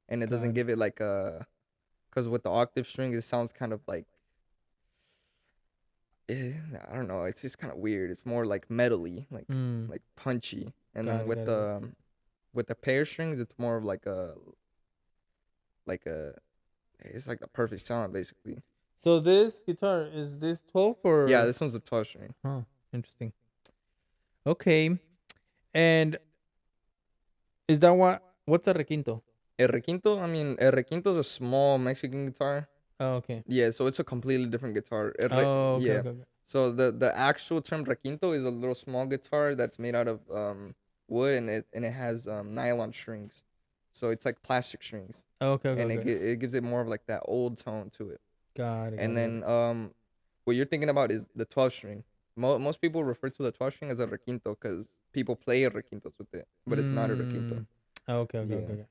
and it doesn't Got it. give it like a, because with the octave string it sounds kind of like eh, I don't know. It's just kind of weird. It's more like metally, Hmm. like punchy. And then Got it. Got it. Got it. with the pair strings, it's more of like a it's like the perfect sound basically. So this guitar is this 12 Yeah, or? this one's a 12 string. Huh. Interesting. Okay. And is that what? What's a requinto? El requinto, I mean, el requinto is a small Mexican guitar. Oh, okay. Yeah, so it's a completely different guitar. Oh, okay. Yeah. Okay. Okay. So the actual term requinto is a little small guitar that's made out of wood, and it has nylon strings. So it's like plastic strings, Okay. Okay. and Okay. it gives it more of like that old tone to it. Got it. Got And it. Got it. then what you're thinking about is the 12 string. Most people refer to the 12 string as a requinto because people play requintos with it, but it's not a requinto. Mm. Okay. Okay. Okay. Yeah. Okay.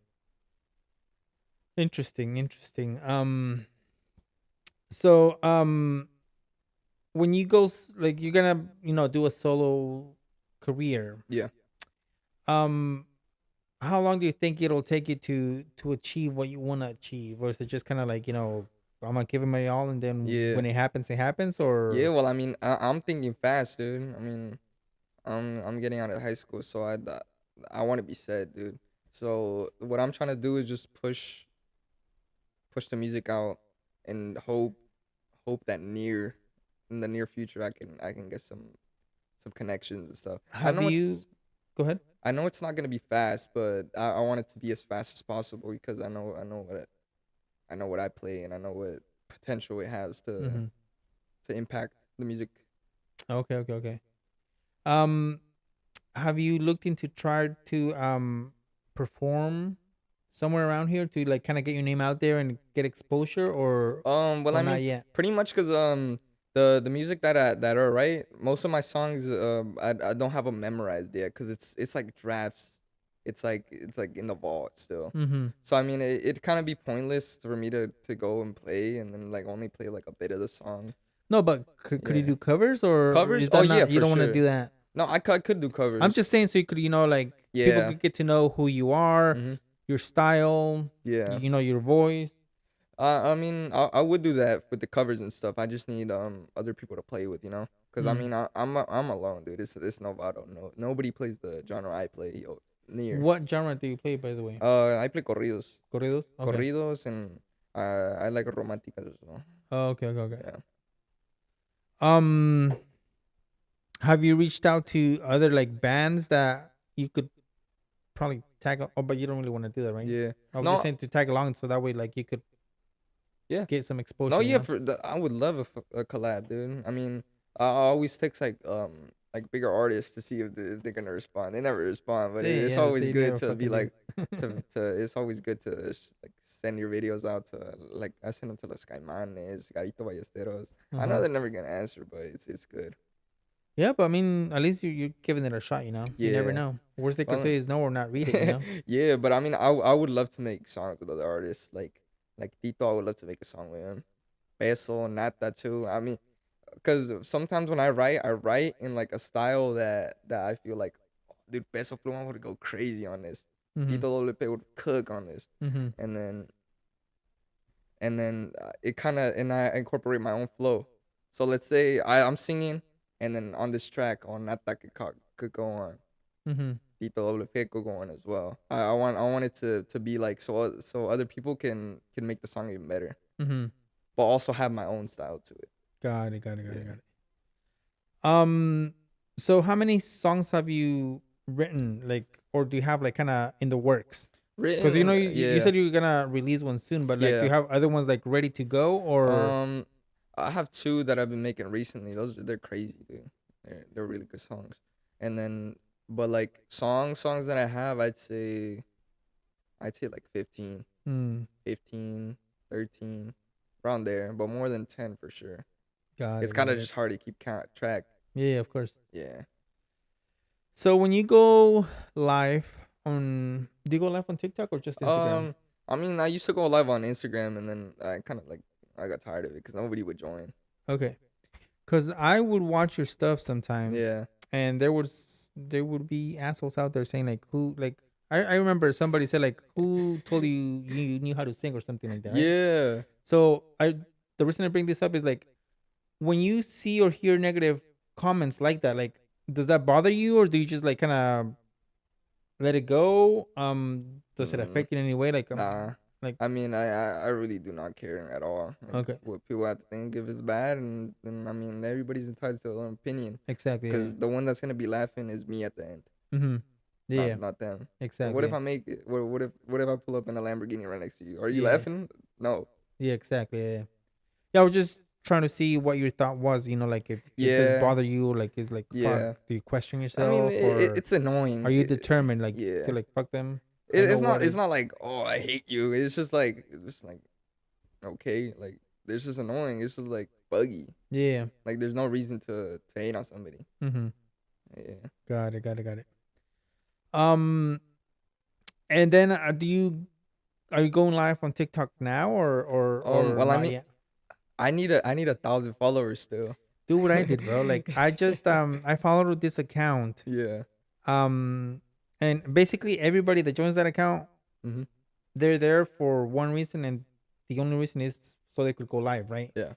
Interesting. Interesting. So when you go like you're gonna do a solo career, Yeah. um how long do you think it'll take you to achieve what you want to achieve, or is it just kind of like I'm gonna give it my all and then Yeah. when it happens, Yeah, or? well, I mean, I'm thinking fast, dude. I mean, I'm getting out of high school, so I want to be set, dude. So what I'm trying to do is just push the music out and hope that in the near future I can get some connections and stuff. Have you Go ahead. I know it's not gonna be fast, but I want it to be as fast as possible because I know what I play and I know what potential it has Mm-hmm. to impact the music. Okay, okay, okay. um have you looked into try to perform somewhere around here to like kind of get your name out there and get exposure, Well, or I mean, not yet? pretty much because the music that are right, most of my songs I don't have them memorized yet because it's like drafts, it's like in the vault still. Mm-hmm. So I mean, it kind of be pointless for me to go and play and then like only play like a bit of the song. No, but could you Yeah, do covers, or covers. is Oh that yeah, not, you for don't want to sure. do that? No, I could do I'm covers. just saying so you could, like people Yeah. could get to know who you are, Mhm. your style, Yeah. your voice. I mean, I would do that with the covers and stuff. I just need other people to play with, you know. Cause I Mm. mean, I'm alone, dude. It's Novato. No, nobody plays the genre I play. Yo, near. What genre do you play, by the way? I play corridos, Corridos? Okay. and I like romanticas as well. Oh, okay, okay, okay. Yeah, Um, have you reached out to other like bands that you could probably tag? Oh, but you don't really want to do that, right? yeah. I was just No, saying to tag along so that way, like you could yeah. get some No, exposure. yeah. I would love a collab, dude. I mean, I always text like bigger artists to see if they're gonna respond. They never respond, but Yeah, it's yeah, always they good never to be fucking do. like to it's always good to like send your videos out to like I send them to Los Caimanes, Gavito Ballesteros. I know Uh-huh. they're never gonna answer, but it's good. Yeah, but I mean, at least you're giving it a shot. You never Yeah. know. Worst they could Well, say is no or not reading. yeah, but I mean, I would love to make songs with other artists like Tito. I would love to make a song with him. Peso, Nata too. I mean, because sometimes when I write in like a style that I feel like, "Oh, dude, Peso Pluma would go crazy on this. Mm-hmm. Tito WP would cook on this, Mm-hmm. and then it kind of and I incorporate my own flow. So let's say I'm singing, and then on this track on Nata could go on. Mm-hmm. Tito WP could go on as well. I want it to be like so other people can make the song even better. Mm-hmm. but also have my own style to it. Got it. Got it. Got it. Yeah. Got it. Um. So how many songs have you written? Like, or do you have like kind of in the works? Because Written you know and you yeah, said you were gonna release one soon, but like, do you yeah. have other ones like ready to go or? Um, I have two that I've been making recently. They're crazy, dude. They're really good songs. And then, but like songs that I have, I'd say like 15, Hmm. 15, 13, around there, but more than 10 for sure. Got It's it. Got kind it. of Got just it. hard to keep track. Yeah, of course. Yeah. So when you go live on, do you go live on TikTok or just Instagram? Um, I mean, I used to go live on Instagram, and then I got tired of it because nobody would join. Okay, because I would watch your stuff sometimes, Yeah. and there would be assholes out there saying like who like I remember somebody said like who told you you knew how to sing or something like that, right? Yeah. So I the reason I bring this up is like when you see or hear negative comments like that, like does that bother you or do you just like kind of let it go? Does it Mm, affect you in any way? nah. Like I mean, I really do not care at all. Like okay, what people have to think if it's bad, and then I mean, everybody's entitled to their own opinion. exactly, yeah, Because the one that's gonna be laughing is me at the end, mm-hmm, yeah, not them. Like, what exactly, if yeah. I make it? What if I pull up in a Lamborghini right next to you? Are you Yeah. laughing? No. Yeah, exactly. Yeah, yeah. Yeah, I was just trying to see what your thought was. You know, like if it does Yeah. bother you, like it's like fuck. Yeah. Do you question I mean, yourself, or it's annoying. are you determined, like to Yeah. like fuck them? I know It's not what it's I. not like, oh, I hate you. It's just like okay, like it's just annoying. It's just like buggy. Yeah. Like there's no reason to hate on somebody. Mm-hmm. Yeah. Got it. Got it. Got it. Um, and then do you are you going live on TikTok now, or Well, I not mean, yet? I need 1,000 followers still. Do what I did, bro. Like I just I followed this account. Yeah. Um, and basically everybody that joins that account, Mhm. they're there for one reason, and the only reason is so they could go live, right? Yeah.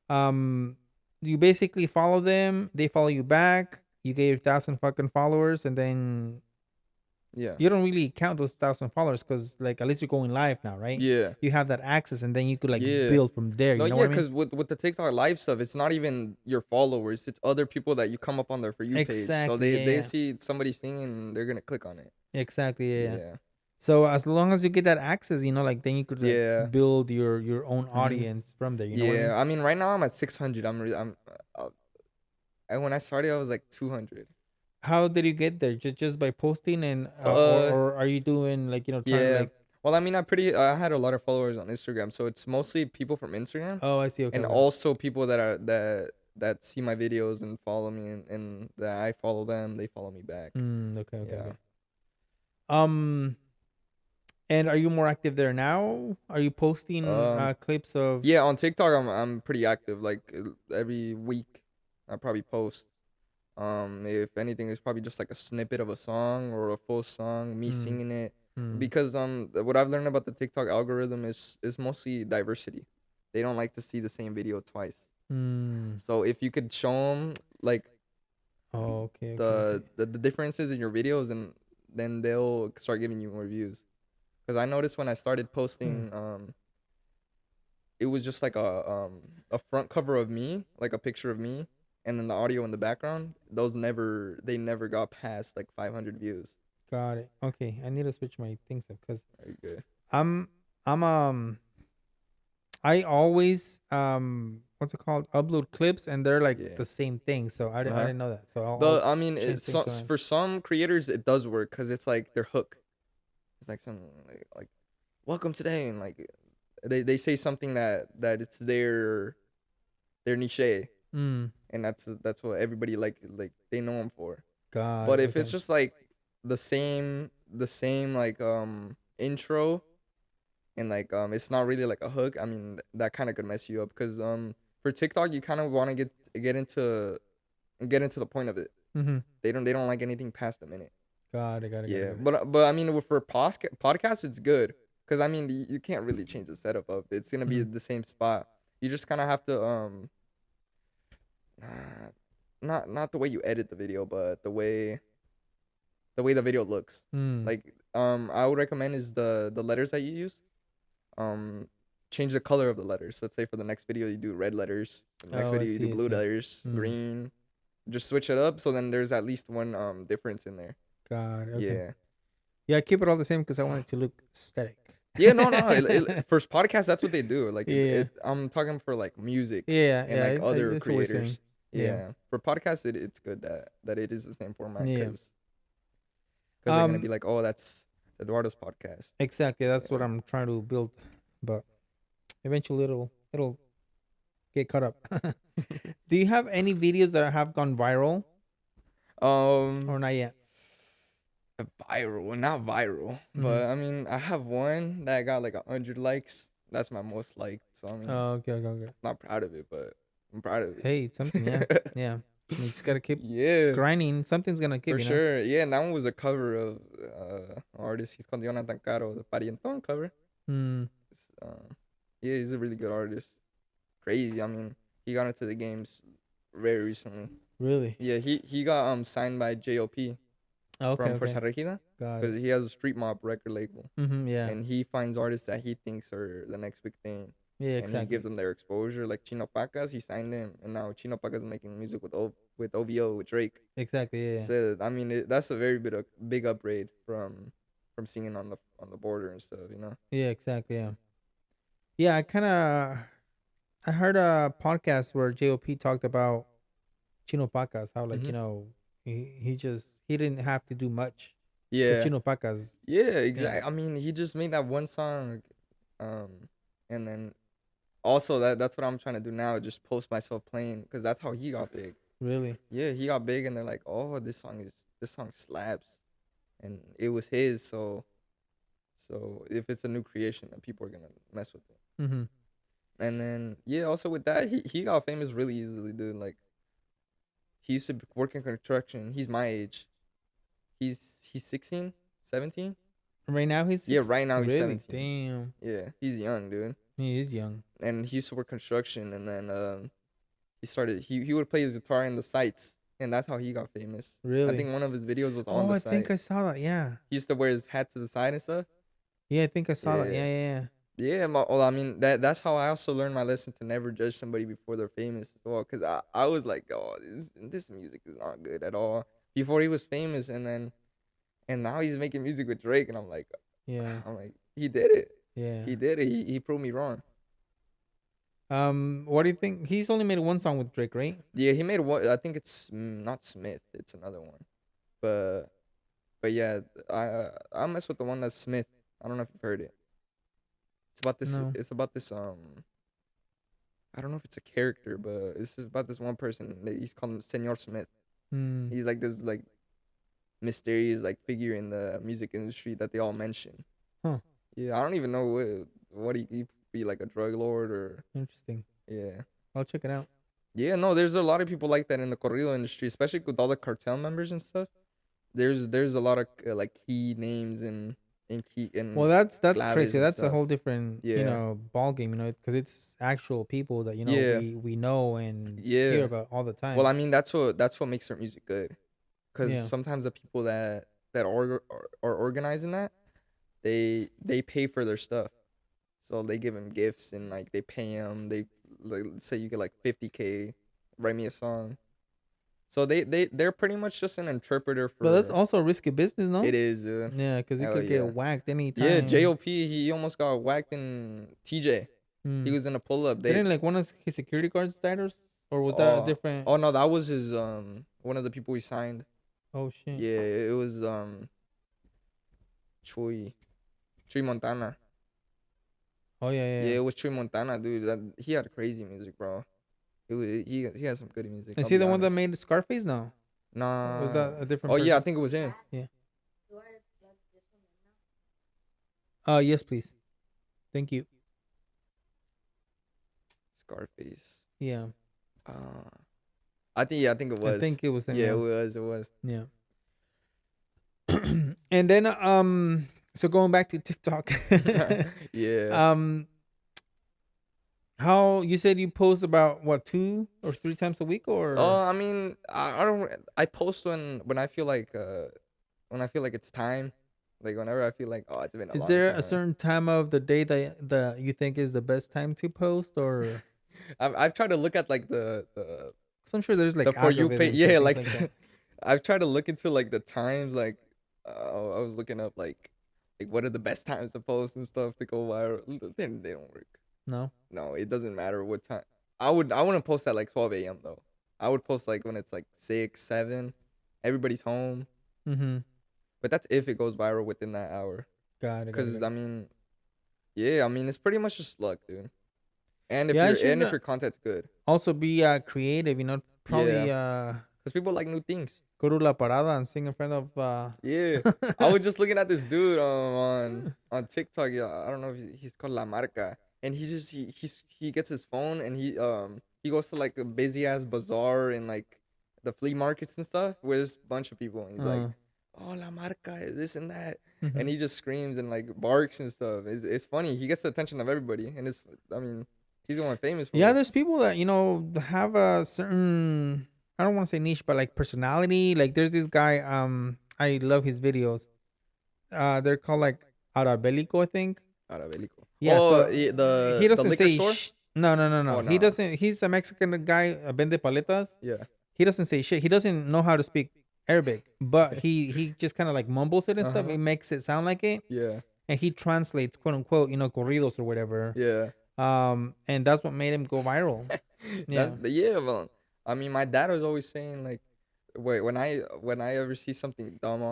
Um, you basically follow them, they follow you back. You get your 1,000 fucking followers, and then Yeah. you don't really count those 1,000 followers because, like, at least you're going live now, right? Yeah. You have that access, and then you could like Yeah. build from there. No, You know yeah, what I mean? because with the TikTok live stuff, it's not even your followers. It's other people that you come up on their For You page. So Exactly. they Yeah. see somebody singing, they're gonna click on it. Yeah. Exactly. Yeah. Yeah. Yeah. So as long as you get that access, like then you could like Yeah. build your own Mhm. audience from there. You know what I Yeah. mean? I mean, right now I'm at 600. And when I started, I was like 200. How did you get there? Just by posting and Uh, or are you doing like trying to yeah. like Well, I mean, I had a lot of followers on Instagram, so it's mostly people from Instagram, oh I see okay and okay also people that see my videos and follow me, and that I follow them, they follow me back. okay okay Yeah. okay um and are you more active there now? Are you posting Um. clips of Yeah, on TikTok, I'm pretty active. Like every week, I probably post. If anything, it's probably just like a snippet of a song or a full song, me mm, singing it. mm, Because what I've learned about the TikTok algorithm is mostly diversity. They don't like to see the same video twice. mm. So if you could show them like Oh, okay okay okay the differences in your videos, and then they'll start giving you more views. Because I noticed when I started mm. posting, it was just like a front cover of me, like a picture of me, and then the audio in the background. They never got past like 500 views. Got it. Okay, I need to switch my things up because Very good. I'm I'm I always what's it called, upload clips and they're like Yeah. the same thing, so I Uh-huh. didn't know that, so I'll I mean, change things around. for some creators it does work because it's like their hook. It's like some like welcome today, and like they say something that it's their niche, Mm. and that's what everybody like they know them for. Got But it. if it's Okay. just like the same like intro, and like it's not really like a hook, I mean that kind of could mess you up because for TikTok you kind of want to get into the point of it. Mm-hmm. They don't like anything past a minute. Got it. Got it. Got it. Yeah, Got it. but I mean for podcasts it's good because I mean you can't really change the setup of it. It's gonna be Mm-hmm. the same spot. You just kind of have to uh, not the way you edit the video, but the way the video looks. Mm. Like I would recommend is the letters that you use. Um change the color of the letters. Let's say for the next video you do red letters, for the next Oh, I video you do see. I blue see. letters, Mm, green. Just switch it up so then there's at least one difference in there. God. Okay. Yeah. Yeah, I keep it all the same because I want it to look aesthetic. Yeah, no, no. For podcasts, that's what they do. Like, Yeah. I'm talking for like music Yeah. and Yeah. like other That's what we're saying. creators. Yeah. Yeah, for podcasts, it's good that it is the same format Yeah. because they're gonna be Um. like, oh, that's Eduardo's podcast. Exactly. That's what Yeah. I'm trying to build, but eventually it'll get caught up. Do you have any videos that have gone viral um, or not yet? viral, not viral, Mm-hmm. but I mean, I have one that got like 100 likes. That's my most liked. So I mean, Oh, okay. Okay. Okay. not proud of it, but I'm proud of Hey, it's something. Yeah. it. Yeah. You just gotta keep Yeah. grinding. Something's gonna For give. sure. Yeah, and that one was a cover of an artist. He's called Jonathan Caro, the Parienton cover. Hmm. It's, yeah, he's a really good artist. Crazy. I mean, he got into the games very recently. Really? Yeah, he got signed by JOP Okay. from Okay. Fuerza Regida Got it. because he has a street mob record label, Mm-hmm. Yeah. and he finds artists that he thinks are the next big thing, Yeah. and he gives Exactly. them their exposure. Like Chino Pacas, he signed him, and now Chino Pacas is making music with with OVO with Drake. Exactly. Yeah. So I mean, that's a very big upgrade from singing on the border and stuff. You know. Yeah. Exactly. Yeah. Yeah. I heard a podcast where JOP talked about Chino Pacas, how like Hmm. he didn't have to do much because Yeah. Chino Pacas, Yeah. yeah, Exactly. I mean, he just made that one song, um, and then also that's what I'm trying to do now. Just post myself playing because that's how he got big. really, Yeah, he got big, and they're like, oh, this song slaps, and it was his. So if it's a new creation, then people are gonna mess with it. mm-hmm. And then yeah, also with that, he got famous really easily, dude. Like he used to work in construction. He's my age. He's 16, 17. Right now he's Yeah, six. right now he's Really, 17. damn, Yeah, he's young, dude. he is young. And he used to work construction, and then he would play his guitar in the sites, and that's how he got famous. I Really, think one of his videos was on oh, the I think site. I saw that. Yeah, He used to wear his hat to the side and stuff. yeah, I think I saw that. Yeah, Yeah, yeah, yeah. Well, I mean that's how I also learned my lesson to never judge somebody before they're famous as well. Cause I was like, oh, this music is not good at all before he was famous, and now he's making music with Drake, and yeah, I'm like, he did it. yeah, He did it. He proved me wrong. yeah. What do you think? He's only made one song with Drake, right? Yeah, he made one. I think it's not Smith. It's another one. But yeah, I mess with the one that's Smith. I don't know if you've heard it. It's about this. No. It's about this. I don't know if it's a character, but it's just about this one person. He's called him Senor Smith. Hmm. He's like this like mysterious like figure in the music industry that they all mention. Huh. Yeah, I don't even know what he be like a drug lord or Interesting. yeah. I'll check it out. Yeah, no, there's a lot of people like that in the corrido industry, especially with all the cartel members and stuff. There's a lot of like key names and key Well, and that's claves crazy. and That's a stuff. whole different, Yeah, ball game, because it's actual people that yeah, we know and hear yeah. about all the Well, time. I mean that's what makes their music good, because Yeah. sometimes the people that are organizing that they pay for their stuff, so they give them gifts and like they pay them. They like let's say you get like 50K, write me a song. So they're pretty much just an interpreter But that's for also a risky business, no? it is, dude. Yeah, because it Hell could get yeah. whacked Yeah, anytime. JOP, he almost got whacked in TJ. He Hmm. was in a pull up. Didn't like one of his security guards died, or was that a Oh different? oh no, that was his one of the people he signed. Oh shit. Yeah, it was Chuy Chuy Montana. Oh yeah, yeah, Yeah, yeah. it was Chuy Montana, dude. He had crazy music, bro. He had some good music. Is I'll he be the one that honest. made Scarface? No. Was Nah. that a different Oh yeah, I person? think it was him. Yeah. Yes, please. Thank you. Scarface. Yeah. Uh, I think it I was. think it was him. Yeah, it Yeah. was. It was. Yeah. And then so going back to TikTok. Yeah. um how you said you post about what, 2 or 3 times a week, or I mean, I don't. I post when I feel like it's time. Like whenever I feel like, oh, it's been a Is long there a time. certain time of the day that you think is the best time to post, or I've tried to look at like because I'm sure there's the like for you page. algorithms and Yeah, things like like that. I've tried to look into like the times. Like I was looking up like what are the best times to post and stuff to go viral. They don't work. No. No, it doesn't matter what time. I wouldn't post at like 12 a.m. though. I would post like when it's like 6, 7, everybody's home. Mm-hmm. But that's if it goes viral within that hour. Got it. Got it. Cause Got I it. mean, yeah, I mean it's pretty much just luck, dude. And Yeah, I should if your content's good, also be creative. yeah. Probably Cause people like new things. go to La Parada and sing in front of. Yeah, I was just looking at this dude on TikTok. Yeah, I don't know if he's called La Marca, and he gets his phone and he goes to like a busy ass bazaar and like the flea markets and stuff where there's a bunch of people, and he's like, "Oh, La Marca, this and that," and Mhm. he just screams and like barks and stuff. It's funny. He gets the attention of everybody, and it's I mean he's the one famous for Yeah, it. there's people that have a certain, I don't want to say niche, but like personality. Like there's this guy. I love his videos. They're called like Arabelico, I think. Arabelico. Yeah. Oh, So he the doesn't liquor say store. no, no, no, no. Oh He no. doesn't. He's a Mexican guy. Vende paletas. Yeah. He doesn't say shit. He doesn't know how to speak Arabic, but he just kind of like mumbles it and Uh stuff. huh. It makes it sound like it, Yeah. and he translates quote unquote, corridos or whatever. Yeah. And that's what made him go viral. Yeah. Yeah, well, I mean, my dad was always saying like, wait, when I ever see something dumb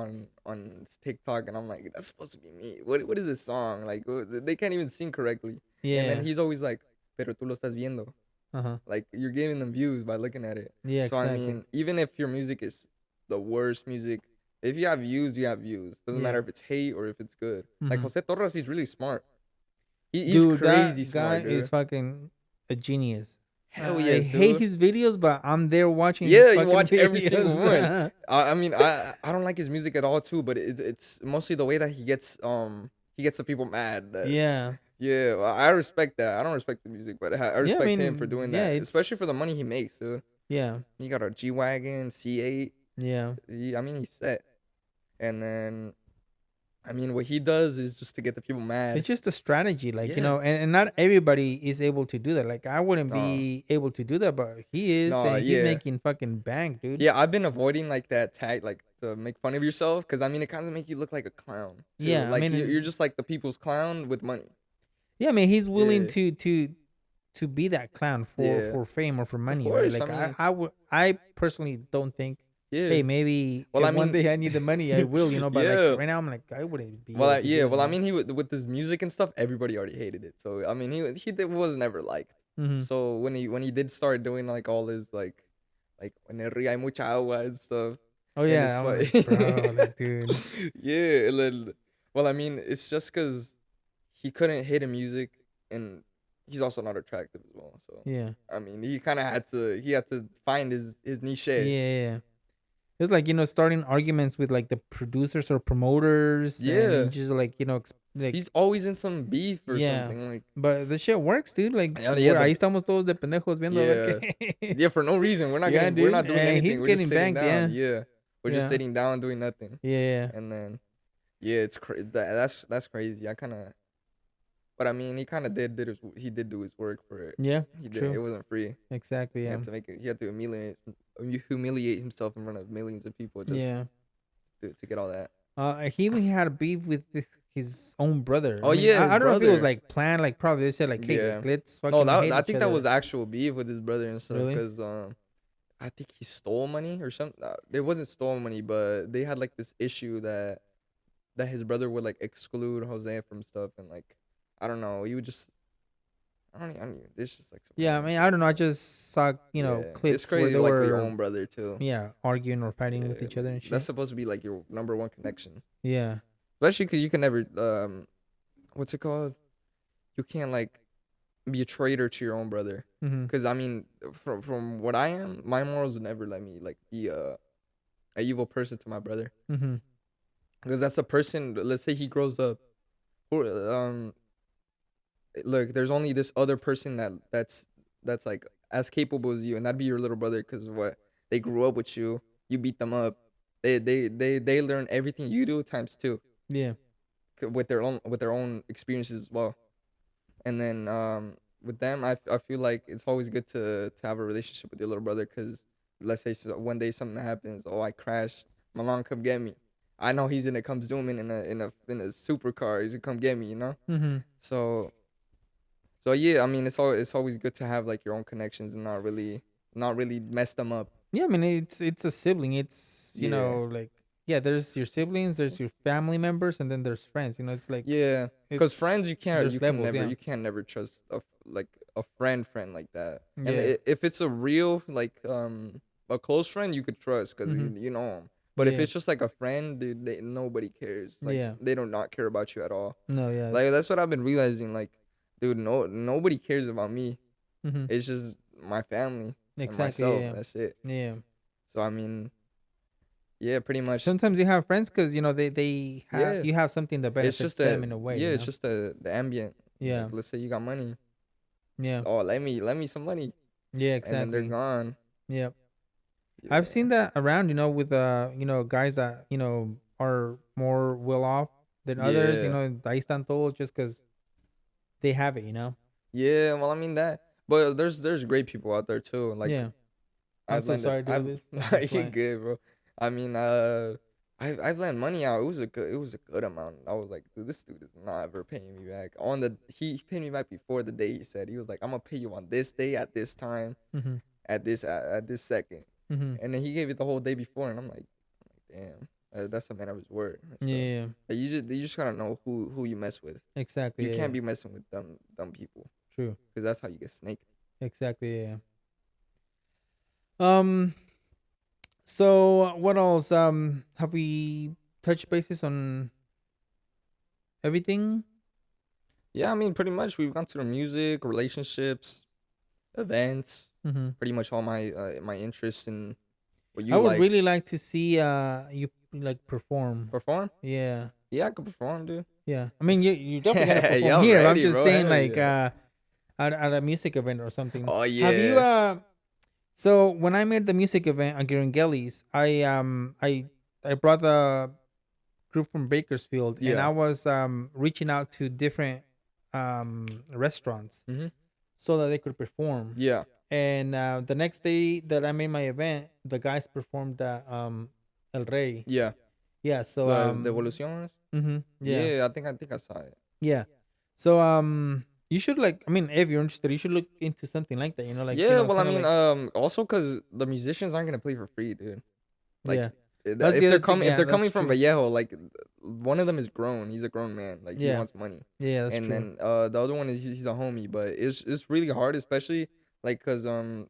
on TikTok and I'm like, that's supposed to be me. What is this song? Like they can't even sing correctly. And then Yeah. he's always like, pero tú lo estás viendo. Uh huh. Like you're giving them views by looking at it. Yeah. So I Exactly. mean, even if your music is the worst music, if you have views, you have views. Doesn't matter Yeah. if it's hate or if it's good. Like Hmm. Jose Torres, he's really smart. He's Dude, crazy that guy smart, is dude. fucking a genius. Hell I yes, hate dude. his videos, but I'm there watching his Yeah, you fucking watch every single one. videos. I mean, I don't like his music at all too, but it's mostly the way that he gets the people mad. That Yeah. yeah, well, I respect that. I don't respect the music, but I Yeah. I respect him for mean, doing yeah. that, especially for It's the money he makes, dude. yeah. He got a G wagon, C8. Yeah. I mean, he's set, and then I mean, what he does is just to get the people mad. It's just a strategy, like Yeah. and not everybody is able to do that. Like I wouldn't No, be able to do that, but he is, no, and he's yeah. making fucking bank, dude. Yeah, I've been avoiding like that tag, like to make fun of yourself, because I mean, it kind of make you look like a clown too. Yeah, I Like mean, you're just like the people's clown with money. yeah, I mean, he's willing Yeah, to be that clown yeah. for fame or for Of money, right? course, I Like mean, I personally don't think, yeah. hey, maybe Well, if I one mean, day I need the money, I will, but like yeah. right now, I'm like I wouldn't be Well, able to yeah. do that, Well, I mean, he with his music and stuff, everybody already hated it. So I mean, was never liked. Hmm. So when he did start doing like all his like when el río hay mucha agua and stuff, Oh and it's yeah, I'm like, bro, like like, dude, yeah. And then, well, I mean, it's just because he couldn't hit in music, and he's also not attractive as well. So yeah, I mean, he kind of had to find his niche. yeah. It's like starting arguments with like the producers or promoters, and Yeah, just like like he's always in some beef or yeah. something. Like But the shit works, dude. Like yeah, ahí estamos todos de pendejos viendo a ver yeah, qué. yeah, for no reason. Yeah, We're dude, not doing and anything. he's We're just getting sitting banked. down. Yeah, Yeah, we're just yeah, sitting down doing nothing. yeah, And then yeah, that's crazy. I kind of, but I mean, he kind of he did do his work for it. yeah. He did. It True, wasn't free. exactly. He Yeah, had to make it. He had to humiliate himself in front of millions of people just yeah. to get all that. He even had a beef with his own brother. I Oh mean, yeah, his I don't know if it was brother. like planned. Like probably they said like, hey, Yeah. like let's No, fucking that hate I each think that other. was actual beef with his brother and stuff. Really? Cause I think he stole money or something. It wasn't stolen money, but they had like this issue that his brother would like exclude Jose from stuff and like I don't know. He would just I don't even. It's just like some Yeah, I random mean, I stuff. don't know. I just saw Yeah, it's clips where crazy they like with your were own brother too. yeah arguing or fighting with Yeah, each other and that's shit. supposed to be like your number one connection. Yeah. Especially because you can never what's it called? You can't like be a traitor to your own brother. Mm-hmm. Because I mean, from what I am, my morals would never let me like be a evil person to my brother. Mm-hmm. Because that's the person. Let's say he grows up, or look, there's only this other person that's like as capable as you, and that'd be your little brother. Because what they grew up with you, you beat them up. They learn everything you do times two. Yeah. with their own experiences as well. And then with them, I feel like it's always good to have a relationship with your little brother because let's say one day something happens, oh I crashed, my mom come get me. I know he's gonna come zoom in a supercar. He's gonna come get me, you know. Mm-hmm. So so yeah, I mean it's always good to have like your own connections and not really mess them up. Yeah, I mean it's a sibling. It's Yeah. like yeah, there's your siblings, there's your family members, and then there's friends. It's like Yeah, cause it's friends there's levels. Yeah. you can never trust like a friend like that. And Yeah. if it's a real like a close friend, you could trust cause Mm-hmm. you know him. But if Yeah. it's just like a friend, dude, nobody cares. Like Yeah. they do not care about you at all. No. Yeah. Like that's It's. what I've been realizing. Like, dude, nobody cares about me. Mm-hmm. It's just my family and Exactly. myself. Yeah. That's it. Yeah. So I mean, yeah, pretty much. Sometimes you have friends because they have Yeah, you have something that it's benefits just them in a way. it's just the ambient. Like Yeah. let's say you got money. Yeah. Oh, let me some money, Yeah. and then they're Exactly. gone. Yeah. I've Yeah, seen that around. With guys that are more well off than others. yeah, Ahí están todos just because they have it. yeah. Well, I mean that, but there's great people out there too. Like Yeah. I'm I've so landed, sorry to hear I've this. I'm so you sorry. good, bro. I mean, I've lent money out. It was a good amount. I was like, dude, this dude is not ever paying me back. He paid me back before the day he said. He was like, I'm gonna pay you on this day at this time Mm-hmm. at this second, Mm-hmm. and then he gave it the whole day before, and I'm like, damn, that's a man of his word. So Yeah. you just gotta know who you mess with. Exactly. You Yeah. can't Yeah. be messing with dumb people True. because that's how you get snaked. Exactly. Yeah. Um. So what else? Have we touched bases on everything? Yeah, I mean, pretty much we've gone to the music, relationships, events, Mm-hmm. pretty much all my interests in what I you would like. really like to see you like perform. Perform? Yeah. Yeah, I could perform, dude. Yeah. I mean, It's, you're definitely gonna perform yeah, I'm here. I'm ready, just bro. saying, Hell like, yeah. at a music event or something. Oh Have you yeah, So when I made the music event on Giringelis, I brought the group from Bakersfield, and yeah. I was reaching out to different restaurants Mhm. so that they could perform. Yeah, And the next day that I made my event, the guys performed at El Rey. yeah. Yeah. So The evolutions. yeah. Yeah, I think I saw it. Yeah. So you should like. I mean, if you're interested, you should look into something like that. Like Yeah, well, I kind of mean, like also because the musicians aren't gonna play for free, dude. Like, yeah. That's the other thing. if Yeah, they're that's coming from true. Vallejo, like one of them is grown. He's a grown man. Like he Yeah, wants money, yeah, that's and true. then the other one is he's a homie. But it's really hard, especially like cause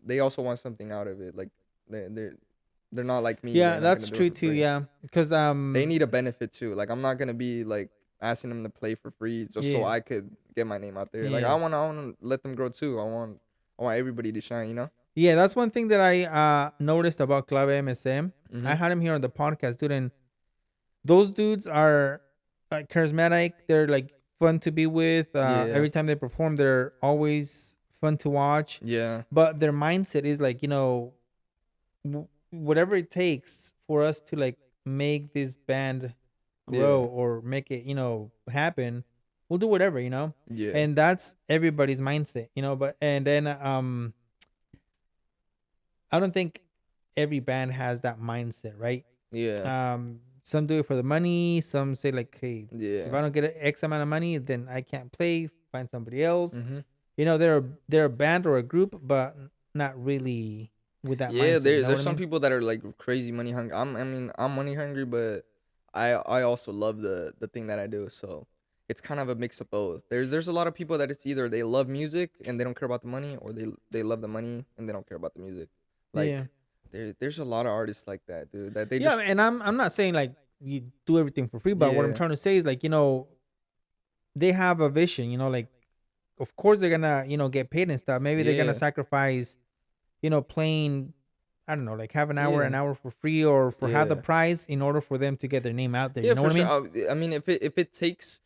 they also want something out of it. Like they they're not like me. They're Yeah, not gonna that's do it true for too. free. Yeah, because They need a benefit too. Like I'm not gonna be like asking them to play for free just so yeah, I could get my name out there. Like yeah, I wanna let them grow too. I want everybody to shine. You know. yeah. That's one thing that I noticed about Clave MSM. I Mhm. had him here on the podcast, dude, and those dudes are like charismatic. They're like fun to be with. Yeah. Every time they perform, they're always fun to watch. Yeah. But their mindset is like whatever it takes for us to like make this band grow Yeah. or make it happen, we'll do whatever, Yeah. and that's everybody's mindset, but and then I don't think every band has that mindset, right? Yeah. Some do it for the money, some say like, hey, if Yeah. I don't get an x amount of money, then I can't play, find somebody else. Mhm. They're a band or a group, but not really with that Yeah, mindset, you know what there's I some mean? people that are like crazy money hungry. I mean, I'm money hungry, but I also love the thing that I do. So it's kind of a mix of both. There's a lot of people that it's either they love music and they don't care about the money, or they love the money and they don't care about the music. Yeah. Like there's a lot of artists like that, dude. That they Yeah, just and I'm not saying like you do everything for free, but what I'm yeah trying to say is like, they have a vision, like of course they're gonna, get paid and stuff. Maybe they're gonna yeah sacrifice, playing, I don't know, like half an yeah hour for free or for half the yeah price in order for them to get their name out there. You yeah know for what I sure. mean? I mean, if it takes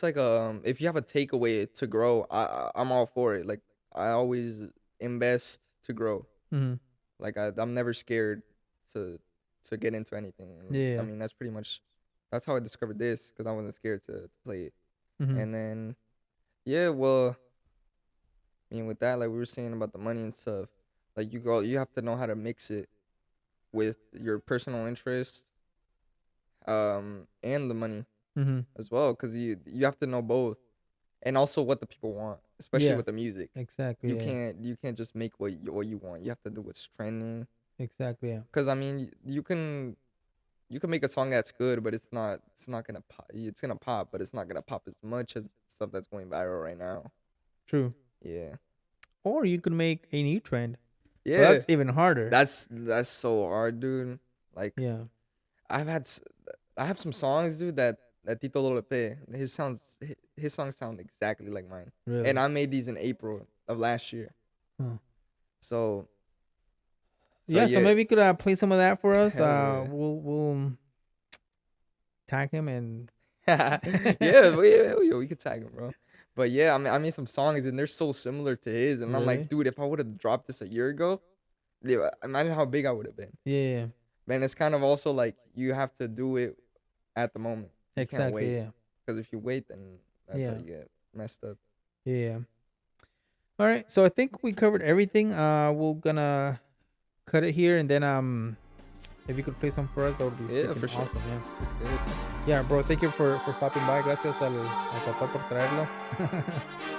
like if you have a takeaway to grow, I'm all for it. Like I always invest to grow. Hmm. Like I'm never scared to to get into anything. And, I Yeah. mean that's pretty much That's how I discovered this because I wasn't scared to play it. Mm-hmm. And then yeah, well, I mean with that, like we were saying about the money and stuff, like you have to know how to mix it with your personal interest, and the money Mm-hmm. as well, because you have to know both, and also what the people want, especially Yeah. with the music. Exactly. You Yeah. can't just make what you want. You have to do what's trending. Exactly. Yeah. Because I mean, you can make a song that's good, but it's not gonna pop. It's gonna pop, but it's not gonna pop as much as stuff that's going viral right now. True. Yeah, Or you could make a new trend. But yeah. that's even harder. That's so hard, dude. Like Yeah. I've had s- I have some songs, dude, that Tito Lolope, his songs sound exactly like mine. And Really. I made these in April of last year. Huh. So Yeah. So yeah, maybe you could play some of that for us. hell yeah. We'll tag him and Yeah, we could tag him, bro. But yeah, I made some songs and they're so similar to his, and I'm like, really. dude, if I would have dropped this a year ago, yeah, imagine how big I would have been. Yeah. Man, it's kind of also like you have to do it at the moment. You can't Exactly. wait, Yeah. because if you wait, then that's how Yeah. you get messed up. Yeah. All right. So I think we covered everything. We're gonna cut it here, and then if you could play some for us, that would be Yeah, freaking for sure. awesome. Yeah. It's good. Yeah, bro. Thank you for stopping by. Gracias al papá por traerlo.